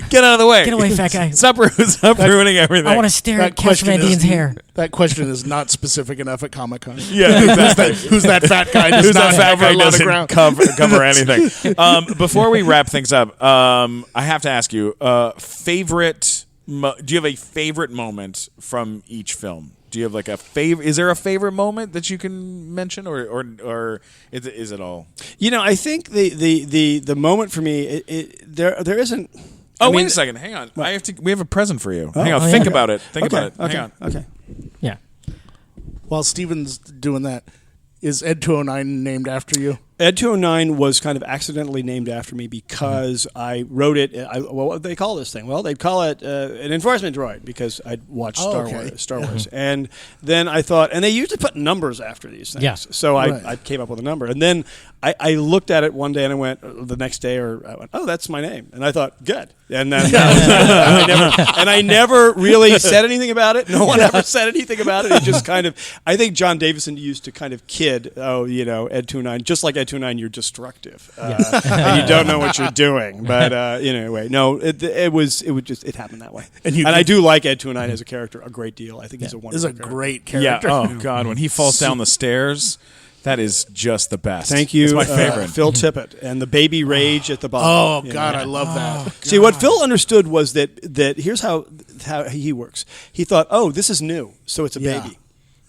Get out of the way. Get away, fat guy. Stop ruining everything. I want to stare at Casper Van Dien's hair. That question is not specific enough at Comic-Con. Yeah, exactly. Who's that fat guy? Does Who's not that fat cover guy a lot of doesn't ground. cover anything. Before we wrap things up, I have to ask you, favorite. Do you have a favorite moment from each film? Do you have like a favorite? Is there a favorite moment that you can mention, or is it all? I think the moment for me, there isn't. Wait a second. Hang on. We have a present for you. Hang on. oh, Think yeah. about it. Think Okay, about it. okay, Hang on. okay. Yeah. While Steven's doing that, is Ed 209 named after you? Ed 209 was kind of accidentally named after me because I wrote it. What would they call this thing? Well, they'd call it an enforcement droid because I'd watched Star Wars. And then I thought, and they usually put numbers after these things. Yeah. So I came up with a number. And then I looked at it one day and I went, the next day, I went, oh, that's my name. And I thought, good. And then I never really said anything about it. No one ever said anything about it. It just kind of, I think John Davison used to kind of kid, Ed 209, just like Ed 209, you're destructive. And you don't know what you're doing. But anyway, no, it happened that way. And I do like Ed 209 as a character a great deal. I think he's a This wonderful is a character. great Yeah. character. Oh God, when he falls down the stairs, that is just the best. Thank you, It's my favorite. Phil Tippett, and the baby rage at the bottom. Oh, God, I love that. See, what Phil understood was that here's how he works. He thought, oh, this is new, so it's a Yeah. baby.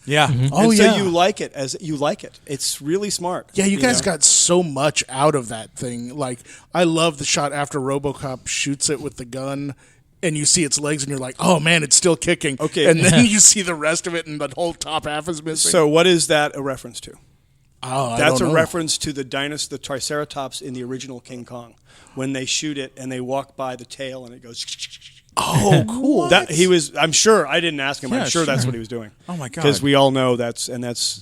Yeah. Oh, and yeah. so you like it as you like it. It's really smart. Yeah, you guys know? got so much out of that thing. Like, I love the shot after RoboCop shoots it with the gun, and you see its legs, and you're like, "Oh man, it's still kicking." Okay. And then you see the rest of it, and the whole top half is missing. So what is that a reference to? Oh, That's I don't a know. reference to the Triceratops in the original King Kong, when they shoot it and they walk by the tail and it goes. Oh, cool. I'm sure. I didn't ask him. Yeah, I'm sure that's sure. what he was doing. Oh my God. Because we all know that's you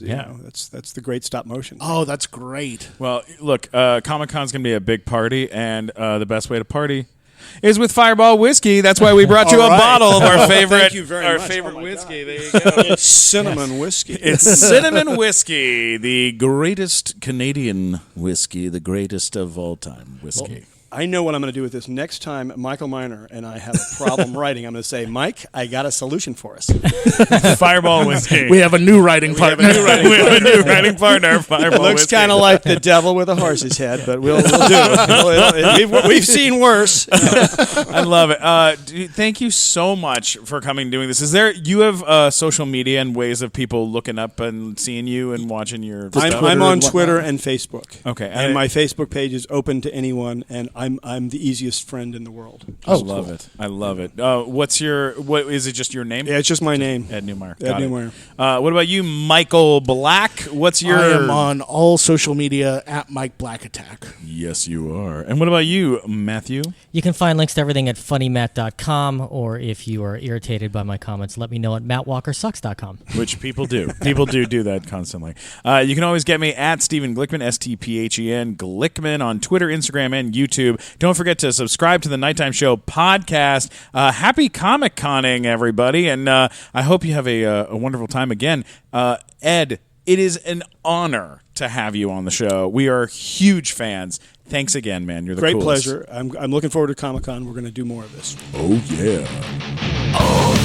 Yeah. know, that's the great stop motion. Oh, that's great. Well, look, Comic-Con's going to be a big party, and the best way to party is with Fireball whiskey. That's why we brought you All a right. bottle of our favorite, Thank you very much. favorite Oh my whiskey. God. There you go. It's cinnamon whiskey. It's cinnamon whiskey, the greatest Canadian whiskey, the greatest of all time whiskey. I know what I'm going to do with this. Next time Michael Miner and I have a problem writing, I'm going to say, Mike, I got a solution for us. Fireball whiskey. We have a new writing partner. we have a new writing partner. Fireball Looks whiskey. kind of like the devil with a horse's head, but we'll do it. We've seen worse. I love it. Dude, thank you so much for coming and doing this. You have social media and ways of people looking up and seeing you and watching your stuff? I'm on and Twitter whatnot. and Facebook. Okay. And my Facebook page is open to anyone, and I'm the easiest friend in the world. I love it. I love it. What is it? Just your name? Yeah, it's just my name. Ed Neumeier. Ed Got it. Neumeier. What about you, Michael Black? What's your? I am on all social media at Mike Black Attack. Yes, you are. And what about you, Matthew? You can find links to everything at funnymatt.com, or if you are irritated by my comments, let me know at mattwalkersucks.com. Which people do. People do that constantly. You can always get me at Stephen Glickman, STPHEN, Glickman on Twitter, Instagram, and YouTube. Don't forget to subscribe to the Nighttime Show podcast. Happy Comic-Conning, everybody, and I hope you have a wonderful time again. Ed, it is an honor to have you on the show. We are huge fans. Thanks again, man. You're the Great coolest. pleasure. I'm looking forward to Comic-Con. We're going to do more of this. Oh, yeah. Oh,